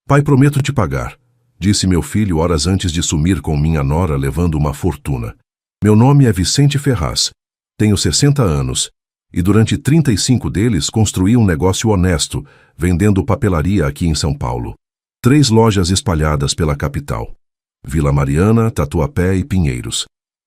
Pai, prometo te pagar, disse meu filho horas antes de sumir com minha nora levando uma fortuna. Meu nome é Vicente Ferraz, tenho 60 anos e durante 35 deles construí um negócio honesto, vendendo papelaria aqui em São Paulo. 3 lojas espalhadas pela capital: Vila Mariana, Tatuapé e Pinheiros.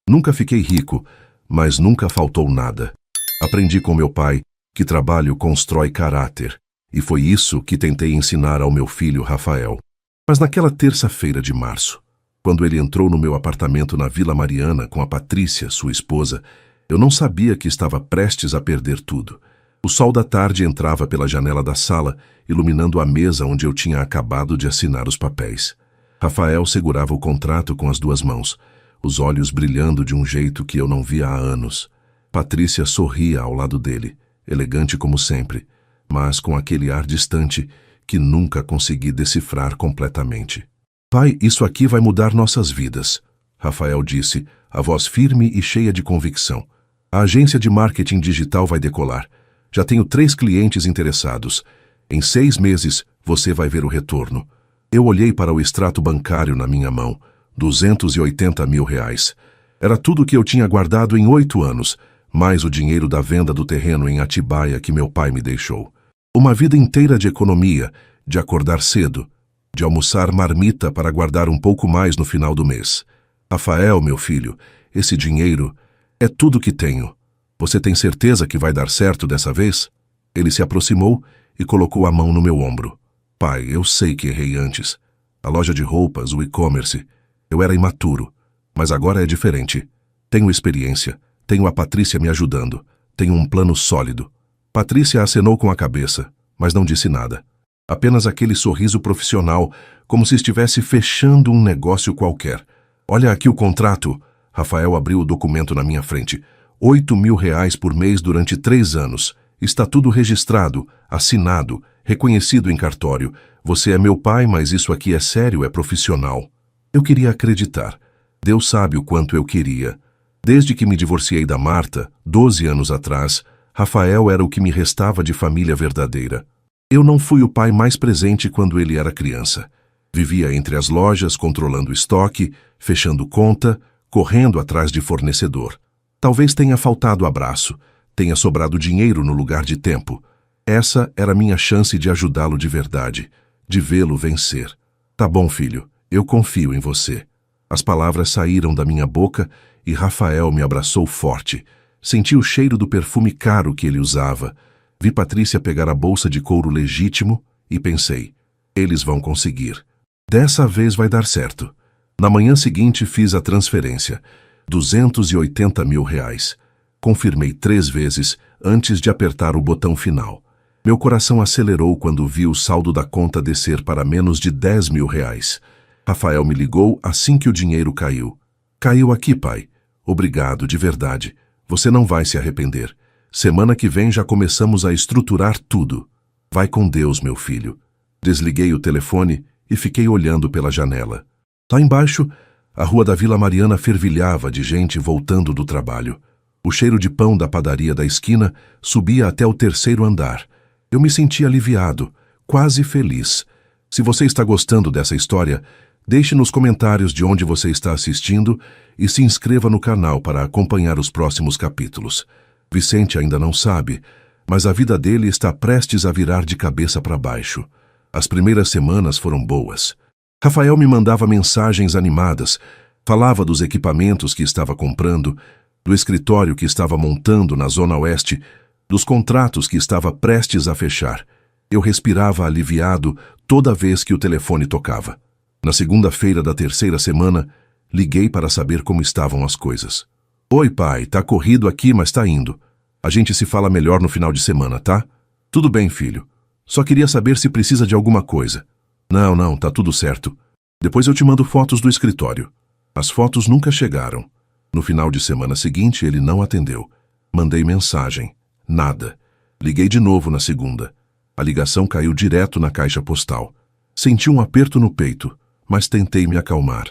Nunca fiquei rico, mas nunca faltou nada. Aprendi com meu pai que trabalho constrói caráter, e foi isso que tentei ensinar ao meu filho Rafael. Mas naquela terça-feira de março, quando ele entrou no meu apartamento na Vila Mariana com a Patrícia, sua esposa, eu não sabia que estava prestes a perder tudo. O sol da tarde entrava pela janela da sala, iluminando a mesa onde eu tinha acabado de assinar os papéis. Rafael segurava o contrato com as 2 mãos, os olhos brilhando de um jeito que eu não via há anos. Patrícia sorria ao lado dele, elegante como sempre, mas com aquele ar distante que nunca consegui decifrar completamente. Pai, isso aqui vai mudar nossas vidas, Rafael disse, a voz firme e cheia de convicção. A agência de marketing digital vai decolar. Já tenho 3 clientes interessados. Em 6 meses, você vai ver o retorno. Eu olhei para o extrato bancário na minha mão. 280 mil reais. Era tudo o que eu tinha guardado em 8 anos, mais o dinheiro da venda do terreno em Atibaia que meu pai me deixou. Uma vida inteira de economia, de acordar cedo, de almoçar marmita para guardar um pouco mais no final do mês. Rafael, meu filho, esse dinheiro é tudo que tenho. Você tem certeza que vai dar certo dessa vez? Ele se aproximou e colocou a mão no meu ombro. Pai, eu sei que errei antes. A loja de roupas, o e-commerce. Eu era imaturo, mas agora é diferente. Tenho experiência, tenho a Patrícia me ajudando, tenho um plano sólido. Patrícia acenou com a cabeça, mas não disse nada. Apenas aquele sorriso profissional, como se estivesse fechando um negócio qualquer. Olha aqui o contrato. Rafael abriu o documento na minha frente. 8 mil reais por mês durante 3 anos. Está tudo registrado, assinado, reconhecido em cartório. Você é meu pai, mas isso aqui é sério, é profissional. Eu queria acreditar. Deus sabe o quanto eu queria. Desde que me divorciei da Marta, 12 anos atrás, Rafael era o que me restava de família verdadeira. Eu não fui o pai mais presente quando ele era criança. Vivia entre as lojas, controlando estoque, fechando conta, correndo atrás de fornecedor. Talvez tenha faltado abraço, tenha sobrado dinheiro no lugar de tempo. Essa era minha chance de ajudá-lo de verdade, de vê-lo vencer. Tá bom, filho, eu confio em você. As palavras saíram da minha boca e Rafael me abraçou forte. Senti o cheiro do perfume caro que ele usava. Vi Patrícia pegar a bolsa de couro legítimo e pensei, eles vão conseguir. Dessa vez vai dar certo. Na manhã seguinte fiz a transferência, 280 mil reais. Confirmei 3 vezes antes de apertar o botão final. Meu coração acelerou quando vi o saldo da conta descer para menos de 10 mil reais. Rafael me ligou assim que o dinheiro caiu. Caiu aqui, pai. Obrigado, de verdade. Você não vai se arrepender. Semana que vem já começamos a estruturar tudo. Vai com Deus, meu filho. Desliguei o telefone e fiquei olhando pela janela. Lá embaixo, a rua da Vila Mariana fervilhava de gente voltando do trabalho. O cheiro de pão da padaria da esquina subia até o 3º andar. Eu me senti aliviado, quase feliz. Se você está gostando dessa história, deixe nos comentários de onde você está assistindo e se inscreva no canal para acompanhar os próximos capítulos. Vicente ainda não sabe, mas a vida dele está prestes a virar de cabeça para baixo. As primeiras semanas foram boas. Rafael me mandava mensagens animadas, falava dos equipamentos que estava comprando, do escritório que estava montando na Zona Oeste, dos contratos que estava prestes a fechar. Eu respirava aliviado toda vez que o telefone tocava. Na segunda-feira da 3ª semana, liguei para saber como estavam as coisas. Oi, pai, tá corrido aqui, mas tá indo. A gente se fala melhor no final de semana, tá? Tudo bem, filho. Só queria saber se precisa de alguma coisa. Não, tá tudo certo. Depois eu te mando fotos do escritório. As fotos nunca chegaram. No final de semana seguinte, ele não atendeu. Mandei mensagem. Nada. Liguei de novo na segunda. A ligação caiu direto na caixa postal. Senti um aperto no peito, mas tentei me acalmar.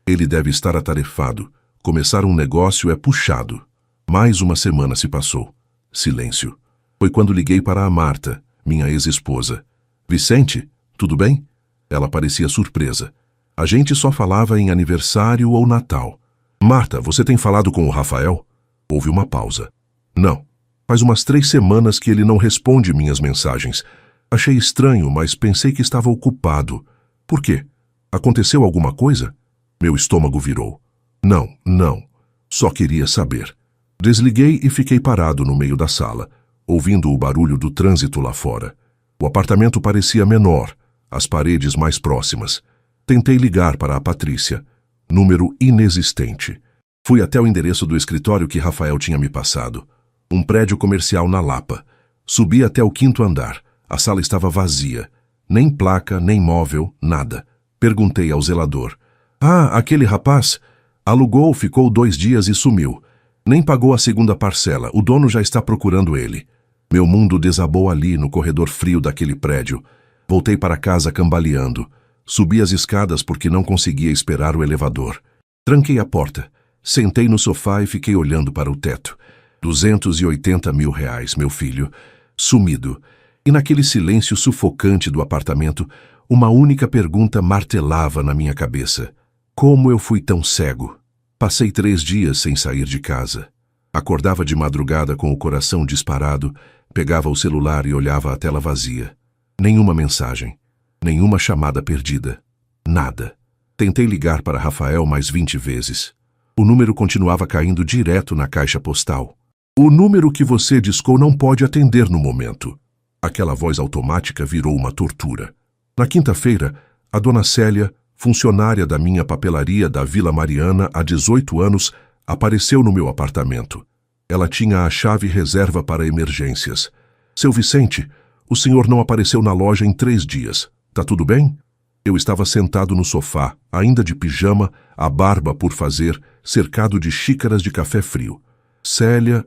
Ele deve estar atarefado. Começar um negócio é puxado. Mais uma semana se passou. Silêncio. Foi quando liguei para a Marta, minha ex-esposa. Vicente, tudo bem? Ela parecia surpresa. A gente só falava em aniversário ou Natal. Marta, você tem falado com o Rafael? Houve uma pausa. Não. Faz umas 3 semanas que ele não responde minhas mensagens. Achei estranho, mas pensei que estava ocupado. Por quê? Aconteceu alguma coisa? Meu estômago virou. Não. Só queria saber. Desliguei e fiquei parado no meio da sala, ouvindo o barulho do trânsito lá fora. O apartamento parecia menor, as paredes mais próximas. Tentei ligar para a Patrícia. Número inexistente. Fui até o endereço do escritório que Rafael tinha me passado. Um prédio comercial na Lapa. Subi até o 5º andar. A sala estava vazia. Nem placa, nem móvel, nada. Perguntei ao zelador. Aquele rapaz? Alugou, ficou 2 dias e sumiu. Nem pagou a 2ª parcela. O dono já está procurando ele. Meu mundo desabou ali, no corredor frio daquele prédio. Voltei para casa cambaleando. Subi as escadas porque não conseguia esperar o elevador. Tranquei a porta. Sentei no sofá e fiquei olhando para o teto. 280 mil reais, meu filho. Sumido. E naquele silêncio sufocante do apartamento, uma única pergunta martelava na minha cabeça. Como eu fui tão cego? Passei 3 dias sem sair de casa. Acordava de madrugada com o coração disparado, pegava o celular e olhava a tela vazia. Nenhuma mensagem. Nenhuma chamada perdida. Nada. Tentei ligar para Rafael mais 20 vezes. O número continuava caindo direto na caixa postal. O número que você discou não pode atender no momento. Aquela voz automática virou uma tortura. Na quinta-feira, a dona Célia, funcionária da minha papelaria da Vila Mariana há 18 anos, apareceu no meu apartamento. Ela tinha a chave reserva para emergências. Seu Vicente, o senhor não apareceu na loja em 3 dias. Tá tudo bem? Eu estava sentado no sofá, ainda de pijama, a barba por fazer, cercado de xícaras de café frio. Célia,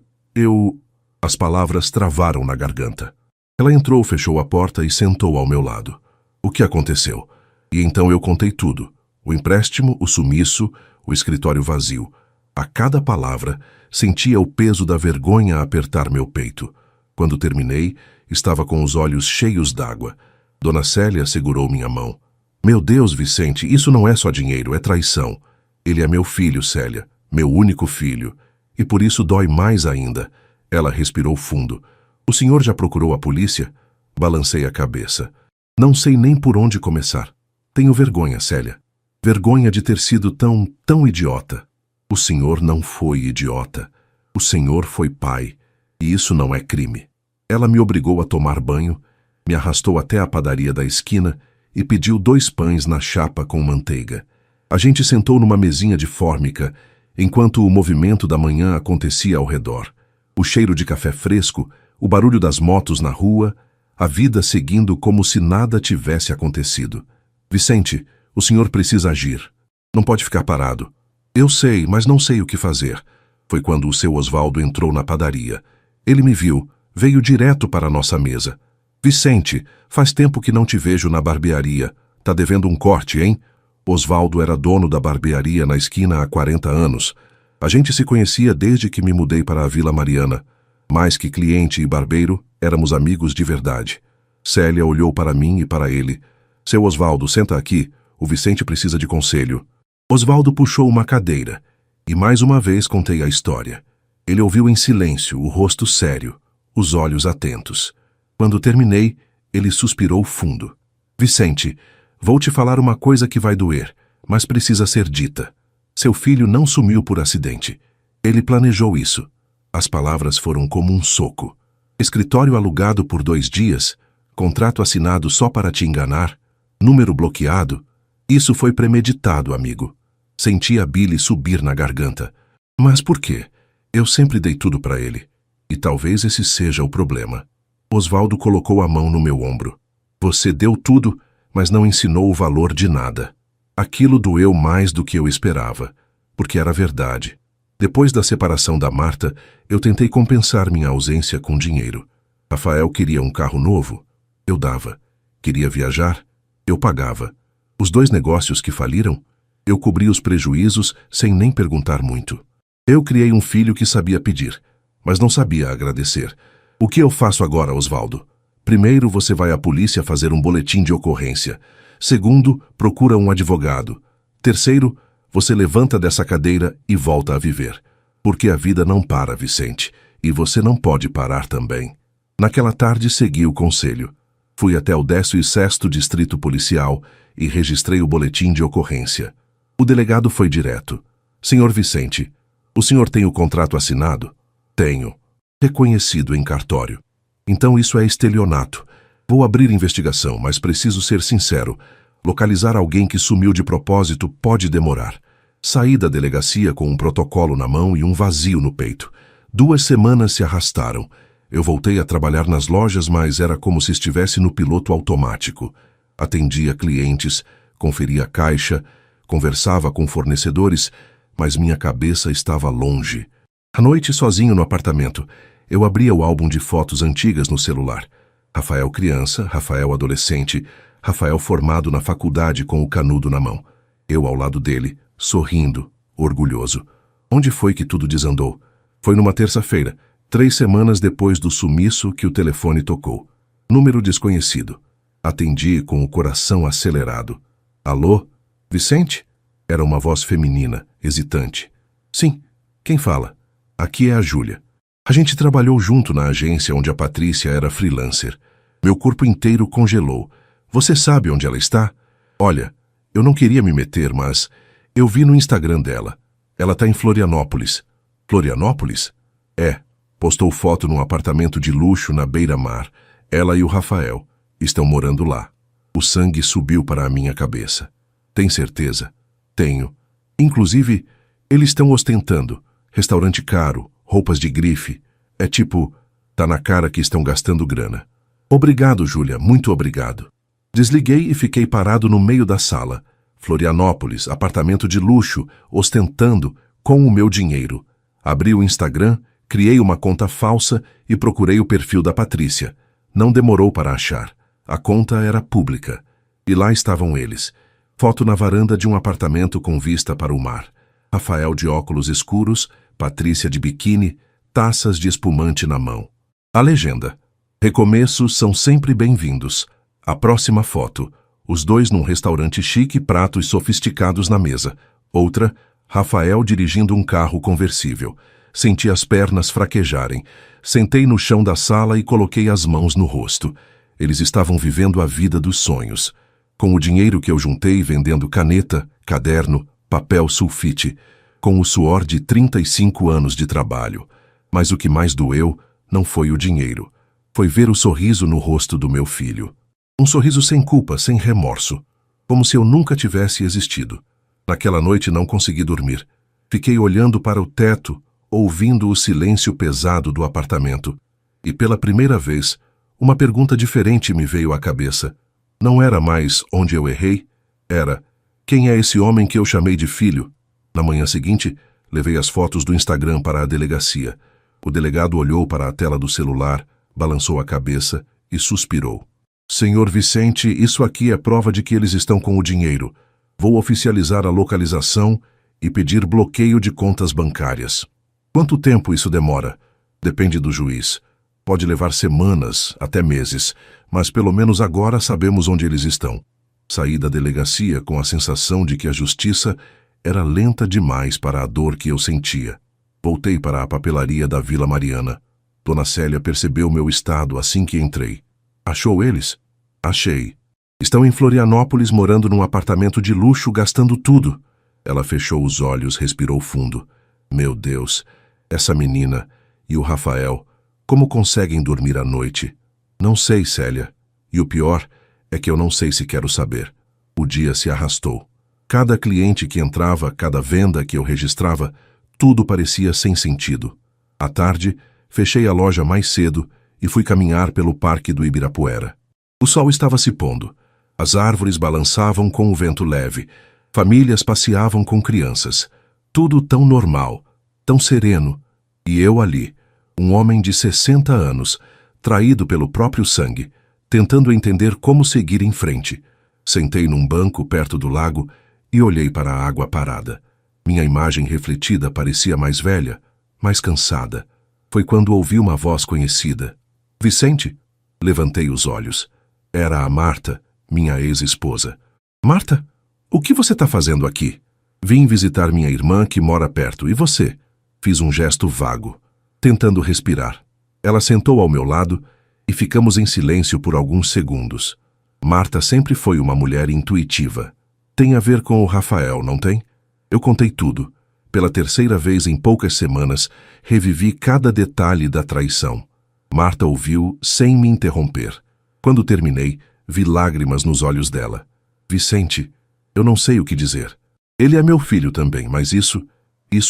As palavras travaram na garganta. Ela entrou, fechou a porta e sentou ao meu lado. O que aconteceu? E então eu contei tudo. O empréstimo, o sumiço, o escritório vazio. A cada palavra, sentia o peso da vergonha apertar meu peito. Quando terminei, estava com os olhos cheios d'água. Dona Célia segurou minha mão. Meu Deus, Vicente, isso não é só dinheiro, é traição. Ele é meu filho, Célia, meu único filho. E por isso dói mais ainda. Ela respirou fundo. O senhor já procurou a polícia? Balancei a cabeça. Não sei nem por onde começar. Tenho vergonha, Célia. Vergonha de ter sido tão idiota. O senhor não foi idiota. O senhor foi pai. E isso não é crime. Ela me obrigou a tomar banho, me arrastou até a padaria da esquina e pediu 2 pães na chapa com manteiga. A gente sentou numa mesinha de fórmica, enquanto o movimento da manhã acontecia ao redor. O cheiro de café fresco, o barulho das motos na rua, a vida seguindo como se nada tivesse acontecido. Vicente, o senhor precisa agir. Não pode ficar parado. Eu sei, mas não sei o que fazer. Foi quando o seu Osvaldo entrou na padaria. Ele me viu, veio direto para a nossa mesa. Vicente, faz tempo que não te vejo na barbearia. Tá devendo um corte, hein? Osvaldo era dono da barbearia na esquina há 40 anos. A gente se conhecia desde que me mudei para a Vila Mariana. Mais que cliente e barbeiro, éramos amigos de verdade. Célia olhou para mim e para ele. Seu Osvaldo, senta aqui. O Vicente precisa de conselho. Osvaldo puxou uma cadeira. E mais uma vez contei a história. Ele ouviu em silêncio, o rosto sério, os olhos atentos. Quando terminei, ele suspirou fundo. Vicente, vou te falar uma coisa que vai doer, mas precisa ser dita. Seu filho não sumiu por acidente. Ele planejou isso. As palavras foram como um soco. Escritório alugado por 2 dias, contrato assinado só para te enganar, número bloqueado. Isso foi premeditado, amigo. Senti a bile subir na garganta. Mas por quê? Eu sempre dei tudo para ele. E talvez esse seja o problema. Osvaldo colocou a mão no meu ombro. Você deu tudo, mas não ensinou o valor de nada. Aquilo doeu mais do que eu esperava, porque era verdade. Depois da separação da Marta, eu tentei compensar minha ausência com dinheiro. Rafael queria um carro novo, eu dava. Queria viajar, eu pagava. Os 2 negócios que faliram, eu cobri os prejuízos sem nem perguntar muito. Eu criei um filho que sabia pedir, mas não sabia agradecer. O que eu faço agora, Osvaldo? Primeiro você vai à polícia fazer um boletim de ocorrência. Segundo, procura um advogado. Terceiro, você levanta dessa cadeira e volta a viver. Porque a vida não para, Vicente, e você não pode parar também. Naquela tarde segui o conselho. Fui até o 16º Distrito Policial e registrei o boletim de ocorrência. O delegado foi direto. Senhor Vicente, o senhor tem o contrato assinado? Tenho. Reconhecido em cartório. Então isso é estelionato. Vou abrir investigação, mas preciso ser sincero. Localizar alguém que sumiu de propósito pode demorar. Saí da delegacia com um protocolo na mão e um vazio no peito. 2 semanas se arrastaram. Eu voltei a trabalhar nas lojas, mas era como se estivesse no piloto automático. Atendia clientes, conferia a caixa, conversava com fornecedores, mas minha cabeça estava longe. À noite, sozinho no apartamento, eu abria o álbum de fotos antigas no celular. Rafael criança, Rafael adolescente, Rafael formado na faculdade com o canudo na mão. Eu ao lado dele, sorrindo, orgulhoso. Onde foi que tudo desandou? Foi numa terça-feira, 3 semanas depois do sumiço, que o telefone tocou. Número desconhecido. Atendi com o coração acelerado. Alô? Vicente? Era uma voz feminina, hesitante. Sim, quem fala? Aqui é a Júlia. A gente trabalhou junto na agência onde a Patrícia era freelancer. Meu corpo inteiro congelou. Você sabe onde ela está? Olha, eu não queria me meter, mas eu vi no Instagram dela. Ela está em Florianópolis. Florianópolis? É. Postou foto num apartamento de luxo na beira-mar. Ela e o Rafael estão morando lá. O sangue subiu para a minha cabeça. Tem certeza? Tenho. Inclusive, eles estão ostentando. Restaurante caro, roupas de grife. É tipo, tá na cara que estão gastando grana. Obrigado, Júlia, muito obrigado. Desliguei e fiquei parado no meio da sala. Florianópolis, apartamento de luxo, ostentando, com o meu dinheiro. Abri o Instagram, criei uma conta falsa e procurei o perfil da Patrícia. Não demorou para achar. A conta era pública. E lá estavam eles. Foto na varanda de um apartamento com vista para o mar. Rafael de óculos escuros, Patrícia de biquíni, taças de espumante na mão. A legenda. Recomeços são sempre bem-vindos. A próxima foto. Os dois num restaurante chique, pratos sofisticados na mesa. Outra, Rafael dirigindo um carro conversível. Senti as pernas fraquejarem. Sentei no chão da sala e coloquei as mãos no rosto. Eles estavam vivendo a vida dos sonhos. Com o dinheiro que eu juntei vendendo caneta, caderno, papel sulfite, com o suor de 35 anos de trabalho. Mas o que mais doeu não foi o dinheiro. Foi ver o sorriso no rosto do meu filho. Um sorriso sem culpa, sem remorso. Como se eu nunca tivesse existido. Naquela noite não consegui dormir. Fiquei olhando para o teto, ouvindo o silêncio pesado do apartamento. E pela primeira vez, uma pergunta diferente me veio à cabeça. Não era mais onde eu errei, era quem é esse homem que eu chamei de filho? Na manhã seguinte, levei as fotos do Instagram para a delegacia. O delegado olhou para a tela do celular, balançou a cabeça e suspirou. Senhor Vicente, isso aqui é prova de que eles estão com o dinheiro. Vou oficializar a localização e pedir bloqueio de contas bancárias. Quanto tempo isso demora? Depende do juiz. Pode levar semanas, até meses, mas pelo menos agora sabemos onde eles estão. Saí da delegacia com a sensação de que a justiça era lenta demais para a dor que eu sentia. Voltei para a papelaria da Vila Mariana. Dona Célia percebeu meu estado assim que entrei. Achou eles? Achei. Estão em Florianópolis morando num apartamento de luxo, gastando tudo. Ela fechou os olhos, respirou fundo. Meu Deus, essa menina e o Rafael, como conseguem dormir à noite? Não sei, Célia. E o pior é que eu não sei se quero saber. O dia se arrastou. Cada cliente que entrava, cada venda que eu registrava, tudo parecia sem sentido. À tarde, fechei a loja mais cedo e fui caminhar pelo parque do Ibirapuera. O sol estava se pondo. As árvores balançavam com o vento leve. Famílias passeavam com crianças. Tudo tão normal, tão sereno. E eu ali, um homem de 60 anos, traído pelo próprio sangue, tentando entender como seguir em frente. Sentei num banco perto do lago e olhei para a água parada. Minha imagem refletida parecia mais velha, mais cansada. Foi quando ouvi uma voz conhecida. Vicente? Levantei os olhos. Era a Marta, minha ex-esposa. Marta, o que você está fazendo aqui? Vim visitar minha irmã que mora perto. E você? Fiz um gesto vago, tentando respirar. Ela sentou ao meu lado e ficamos em silêncio por alguns segundos. Marta sempre foi uma mulher intuitiva. Tem a ver com o Rafael, não tem? Eu contei tudo. Pela terceira vez em poucas semanas, revivi cada detalhe da traição. Marta ouviu sem me interromper. Quando terminei, vi lágrimas nos olhos dela. Vicente, eu não sei o que dizer. Ele é meu filho também, mas isso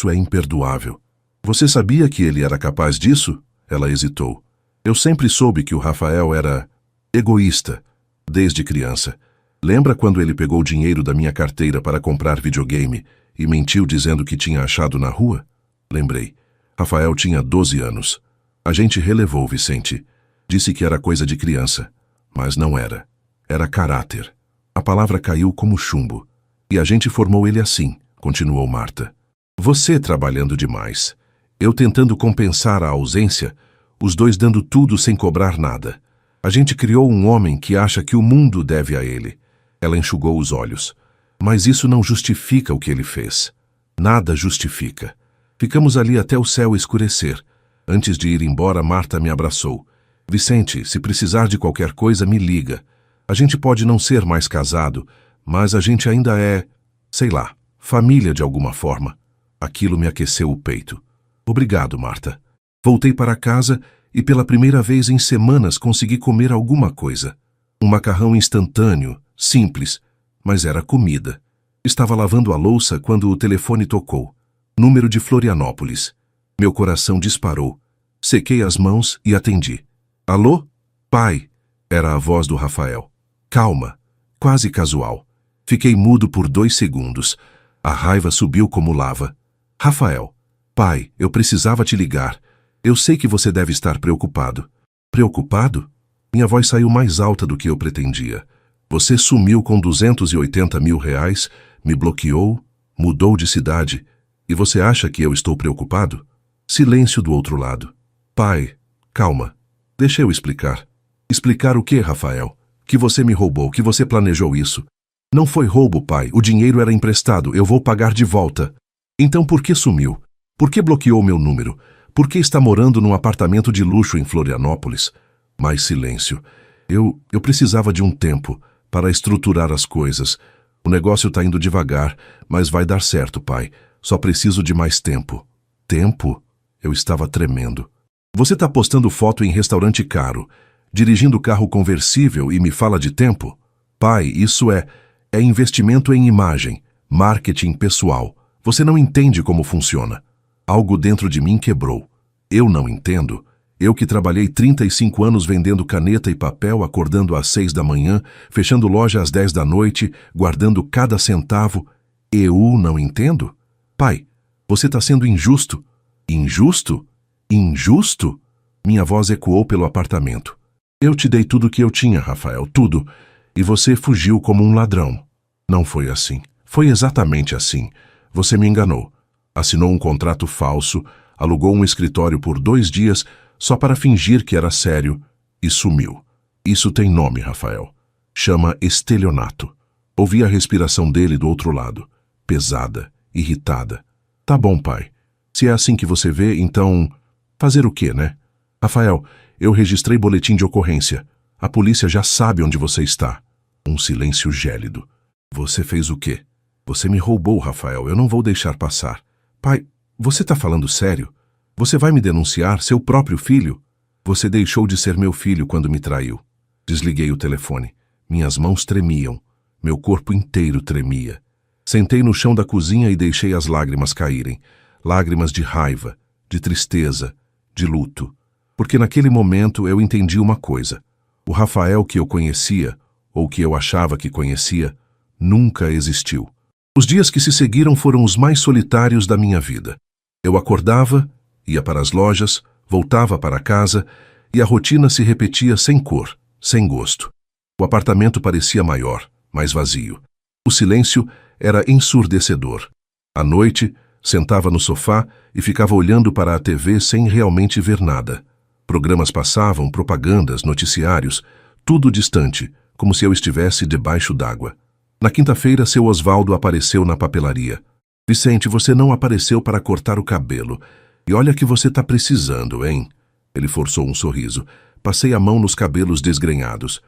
é imperdoável. Você sabia que ele era capaz disso? Ela hesitou. Eu sempre soube que o Rafael era egoísta, desde criança. Lembra quando ele pegou o dinheiro da minha carteira para comprar videogame e mentiu dizendo que tinha achado na rua? Lembrei. Rafael tinha 12 anos. A gente relevou Vicente. Disse que era coisa de criança. Mas não era. Era caráter. A palavra caiu como chumbo. E a gente formou ele assim, continuou Marta. Você trabalhando demais. Eu tentando compensar a ausência, os dois dando tudo sem cobrar nada. A gente criou um homem que acha que o mundo deve a ele. Ela enxugou os olhos. Mas isso não justifica o que ele fez. Nada justifica. Ficamos ali até o céu escurecer. Antes de ir embora, Marta me abraçou. Vicente, se precisar de qualquer coisa, me liga. A gente pode não ser mais casado, mas a gente ainda é, sei lá, família de alguma forma. Aquilo me aqueceu o peito. Obrigado, Marta. Voltei para casa e pela primeira vez em semanas consegui comer alguma coisa. Um macarrão instantâneo, simples, mas era comida. Estava lavando a louça quando o telefone tocou. Número de Florianópolis. Meu coração disparou. Sequei as mãos e atendi. Alô? Pai? Era a voz do Rafael. Calma, quase casual. Fiquei mudo por 2 segundos. A raiva subiu como lava. Rafael, pai, eu precisava te ligar. Eu sei que você deve estar preocupado. Preocupado? Minha voz saiu mais alta do que eu pretendia. Você sumiu com 280 mil reais, me bloqueou, mudou de cidade. E você acha que eu estou preocupado? Silêncio do outro lado. Pai, calma. Deixa eu explicar. Explicar o quê, Rafael? Que você me roubou, que você planejou isso. Não foi roubo, pai. O dinheiro era emprestado. Eu vou pagar de volta. Então por que sumiu? Por que bloqueou meu número? Por que está morando num apartamento de luxo em Florianópolis? Mais silêncio. Eu precisava de um tempo para estruturar as coisas. O negócio está indo devagar, mas vai dar certo, pai. Só preciso de mais tempo. Tempo? Eu estava tremendo. Você está postando foto em restaurante caro, dirigindo carro conversível e me fala de tempo? Pai, isso é investimento em imagem, marketing pessoal. Você não entende como funciona. Algo dentro de mim quebrou. Eu não entendo. Eu que trabalhei 35 anos vendendo caneta e papel, acordando às 6 da manhã, fechando loja às 10 da noite, guardando cada centavo. Eu não entendo? Pai, você está sendo injusto. Injusto? Injusto? Minha voz ecoou pelo apartamento. Eu te dei tudo o que eu tinha, Rafael, tudo. E você fugiu como um ladrão. Não foi assim. Foi exatamente assim. Você me enganou. Assinou um contrato falso, alugou um escritório por 2 dias só para fingir que era sério e sumiu. Isso tem nome, Rafael. Chama estelionato. Ouvi a respiração dele do outro lado. Pesada, irritada. Tá bom, pai. Se é assim que você vê, então... Fazer o quê, né? Rafael, eu registrei boletim de ocorrência. A polícia já sabe onde você está. Um silêncio gélido. Você fez o quê? Você me roubou, Rafael. Eu não vou deixar passar. Pai, você tá falando sério? Você vai me denunciar, seu próprio filho? Você deixou de ser meu filho quando me traiu. Desliguei o telefone. Minhas mãos tremiam. Meu corpo inteiro tremia. Sentei no chão da cozinha e deixei as lágrimas caírem. Lágrimas de raiva, de tristeza, de luto. Porque naquele momento eu entendi uma coisa. O Rafael que eu conhecia, ou que eu achava que conhecia, nunca existiu. Os dias que se seguiram foram os mais solitários da minha vida. Eu acordava, ia para as lojas, voltava para casa e a rotina se repetia sem cor, sem gosto. O apartamento parecia maior, mais vazio. O silêncio era ensurdecedor. À noite, sentava no sofá e ficava olhando para a TV sem realmente ver nada. Programas passavam, propagandas, noticiários, tudo distante, como se eu estivesse debaixo d'água. Na quinta-feira, seu Osvaldo apareceu na papelaria. Vicente, você não apareceu para cortar o cabelo. E olha que você tá precisando, hein? Ele forçou um sorriso. Passei a mão nos cabelos desgrenhados.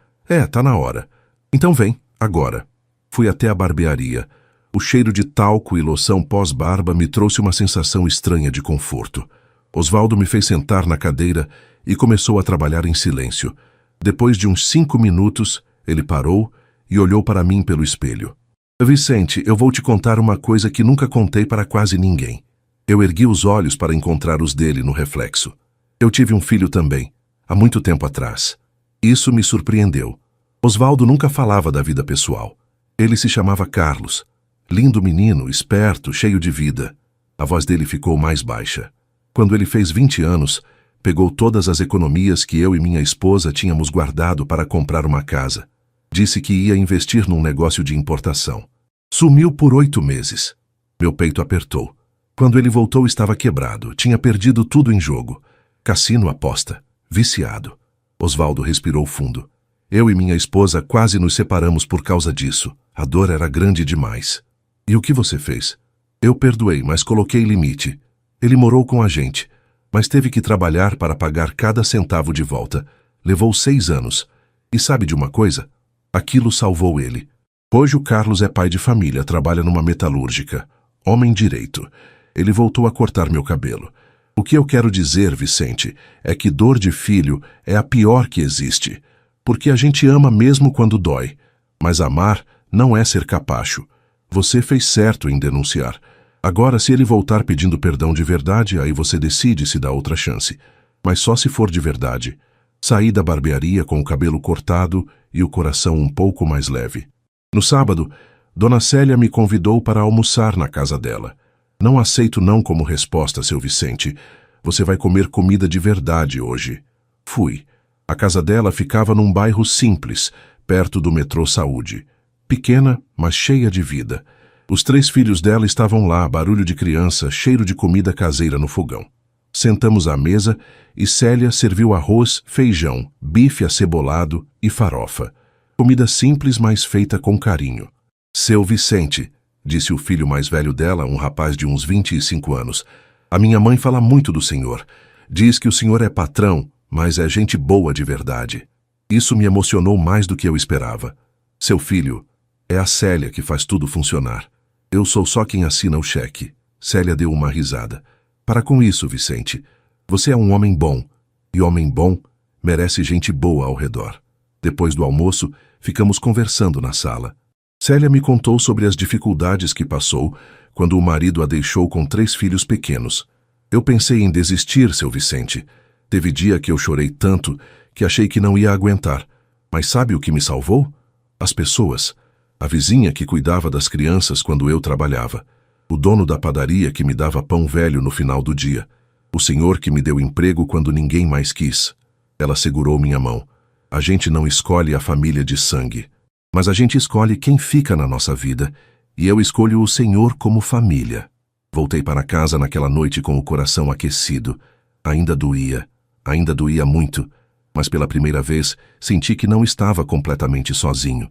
Tá na hora. Então vem, agora. Fui até a barbearia. O cheiro de talco e loção pós-barba me trouxe uma sensação estranha de conforto. Osvaldo me fez sentar na cadeira e começou a trabalhar em silêncio. Depois de uns 5 minutos, ele parou e olhou para mim pelo espelho. Vicente, eu vou te contar uma coisa que nunca contei para quase ninguém. Eu ergui os olhos para encontrar os dele no reflexo. Eu tive um filho também, há muito tempo atrás. Isso me surpreendeu. Osvaldo nunca falava da vida pessoal. Ele se chamava Carlos. Lindo menino, esperto, cheio de vida. A voz dele ficou mais baixa. Quando ele fez 20 anos, pegou todas as economias que eu e minha esposa tínhamos guardado para comprar uma casa. Disse que ia investir num negócio de importação. Sumiu por 8 meses. Meu peito apertou. Quando ele voltou, estava quebrado. Tinha perdido tudo em jogo. Cassino, aposta. Viciado. Osvaldo respirou fundo. Eu e minha esposa quase nos separamos por causa disso. A dor era grande demais. E o que você fez? Eu perdoei, mas coloquei limite. Ele morou com a gente, mas teve que trabalhar para pagar cada centavo de volta. Levou 6 anos. E sabe de uma coisa? Aquilo salvou ele. Hoje o Carlos é pai de família, trabalha numa metalúrgica. Homem direito. Ele voltou a cortar meu cabelo. O que eu quero dizer, Vicente, é que dor de filho é a pior que existe. Porque a gente ama mesmo quando dói. Mas amar não é ser capacho. Você fez certo em denunciar. Agora, se ele voltar pedindo perdão de verdade, aí você decide se dá outra chance. Mas só se for de verdade. Saí da barbearia com o cabelo cortado e o coração um pouco mais leve. No sábado, Dona Célia me convidou para almoçar na casa dela. Não aceito não como resposta, seu Vicente. Você vai comer comida de verdade hoje. Fui. A casa dela ficava num bairro simples, perto do metrô Saúde. Pequena, mas cheia de vida. Os 3 filhos dela estavam lá, barulho de criança, cheiro de comida caseira no fogão. Sentamos à mesa e Célia serviu arroz, feijão, bife acebolado e farofa. Comida simples, mas feita com carinho. Seu Vicente, disse o filho mais velho dela, um rapaz de uns 25 anos. A minha mãe fala muito do senhor. Diz que o senhor é patrão, mas é gente boa de verdade. Isso me emocionou mais do que eu esperava. Seu filho, é a Célia que faz tudo funcionar. Eu sou só quem assina o cheque. Célia deu uma risada. Para com isso, Vicente. Você é um homem bom. E homem bom merece gente boa ao redor. Depois do almoço, ficamos conversando na sala. Célia me contou sobre as dificuldades que passou quando o marido a deixou com 3 filhos pequenos. Eu pensei em desistir, seu Vicente. Teve dia que eu chorei tanto que achei que não ia aguentar. Mas sabe o que me salvou? As pessoas. A vizinha que cuidava das crianças quando eu trabalhava. O dono da padaria que me dava pão velho no final do dia. O senhor que me deu emprego quando ninguém mais quis. Ela segurou minha mão. A gente não escolhe a família de sangue. Mas a gente escolhe quem fica na nossa vida. E eu escolho o Senhor como família. Voltei para casa naquela noite com o coração aquecido. Ainda doía muito. Mas pela primeira vez senti que não estava completamente sozinho.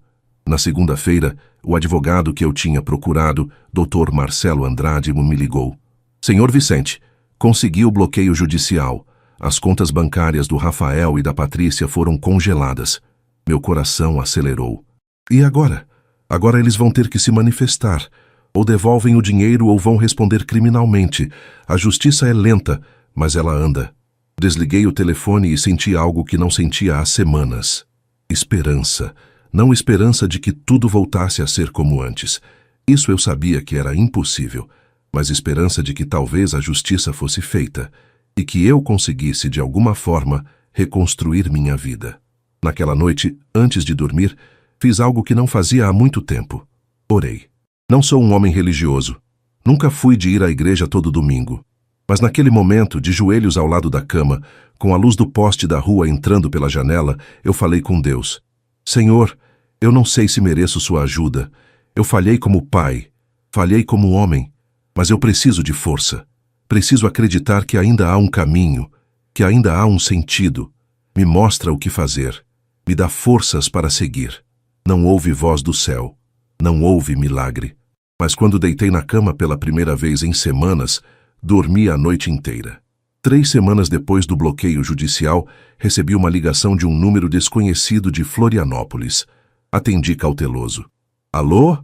Na segunda-feira, o advogado que eu tinha procurado, Dr. Marcelo Andrade, me ligou. Senhor Vicente, consegui o bloqueio judicial. As contas bancárias do Rafael e da Patrícia foram congeladas. Meu coração acelerou. E agora? Agora eles vão ter que se manifestar. Ou devolvem o dinheiro ou vão responder criminalmente. A justiça é lenta, mas ela anda. Desliguei o telefone e senti algo que não sentia há semanas. Esperança. Não esperança de que tudo voltasse a ser como antes. Isso eu sabia que era impossível, mas esperança de que talvez a justiça fosse feita e que eu conseguisse, de alguma forma, reconstruir minha vida. Naquela noite, antes de dormir, fiz algo que não fazia há muito tempo. Orei. Não sou um homem religioso. Nunca fui de ir à igreja todo domingo. Mas naquele momento, de joelhos ao lado da cama, com a luz do poste da rua entrando pela janela, eu falei com Deus. Senhor, eu não sei se mereço sua ajuda. Eu falhei como pai, falhei como homem, mas eu preciso de força. Preciso acreditar que ainda há um caminho, que ainda há um sentido. Me mostra o que fazer. Me dá forças para seguir. Não houve voz do céu. Não houve milagre. Mas quando deitei na cama pela primeira vez em semanas, dormi a noite inteira. 3 semanas depois do bloqueio judicial, recebi uma ligação de um número desconhecido de Florianópolis. Atendi cauteloso. Alô?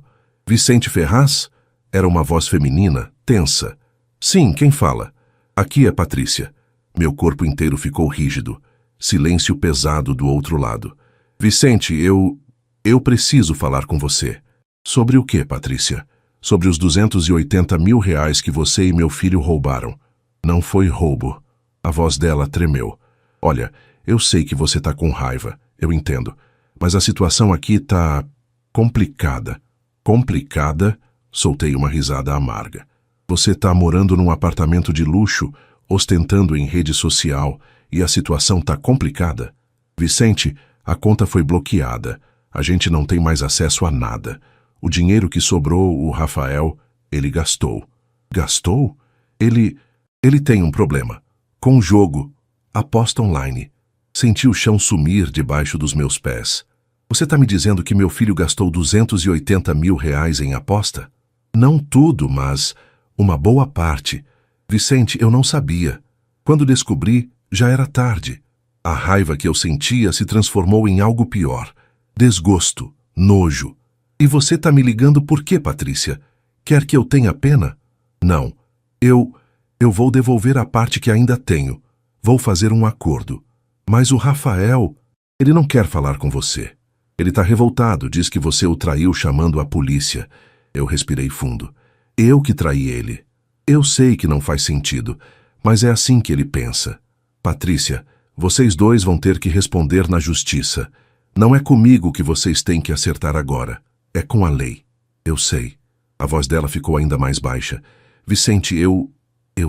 Vicente Ferraz? Era uma voz feminina, tensa. Sim, quem fala? Aqui é Patrícia. Meu corpo inteiro ficou rígido. Silêncio pesado do outro lado. Vicente, eu preciso falar com você. Sobre o que, Patrícia? Sobre os R$280 mil que você e meu filho roubaram. Não foi roubo. A voz dela tremeu. Olha, eu sei que você tá com raiva, eu entendo. Mas a situação aqui tá complicada. Complicada? Soltei uma risada amarga. Você tá morando num apartamento de luxo, ostentando em rede social, e a situação tá complicada? Vicente, a conta foi bloqueada. A gente não tem mais acesso a nada. O dinheiro que sobrou, o Rafael, ele gastou. Gastou? Ele tem um problema. Com o jogo. Aposta online. Senti o chão sumir debaixo dos meus pés. Você está me dizendo que meu filho gastou R$280 mil em aposta? Não tudo, mas uma boa parte. Vicente, eu não sabia. Quando descobri, já era tarde. A raiva que eu sentia se transformou em algo pior. Desgosto, nojo. E você está me ligando por quê, Patrícia? Quer que eu tenha pena? Não. Eu vou devolver a parte que ainda tenho. Vou fazer um acordo. Mas o Rafael, ele não quer falar com você. Ele está revoltado, diz que você o traiu chamando a polícia. Eu respirei fundo. Eu que traí ele. Eu sei que não faz sentido, mas é assim que ele pensa. Patrícia, vocês dois vão ter que responder na justiça. Não é comigo que vocês têm que acertar agora. É com a lei. Eu sei. A voz dela ficou ainda mais baixa. Vicente, eu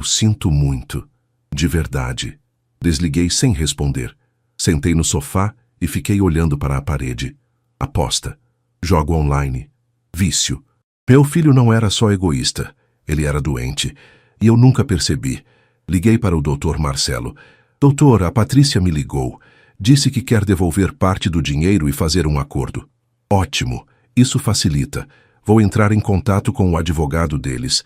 sinto muito. De verdade. Desliguei sem responder. Sentei no sofá e fiquei olhando para a parede. Aposta. Jogo online. Vício. Meu filho não era só egoísta. Ele era doente. E eu nunca percebi. Liguei para o Dr. Marcelo. Doutor, a Patrícia me ligou. Disse que quer devolver parte do dinheiro e fazer um acordo. Ótimo. Isso facilita. Vou entrar em contato com o advogado deles.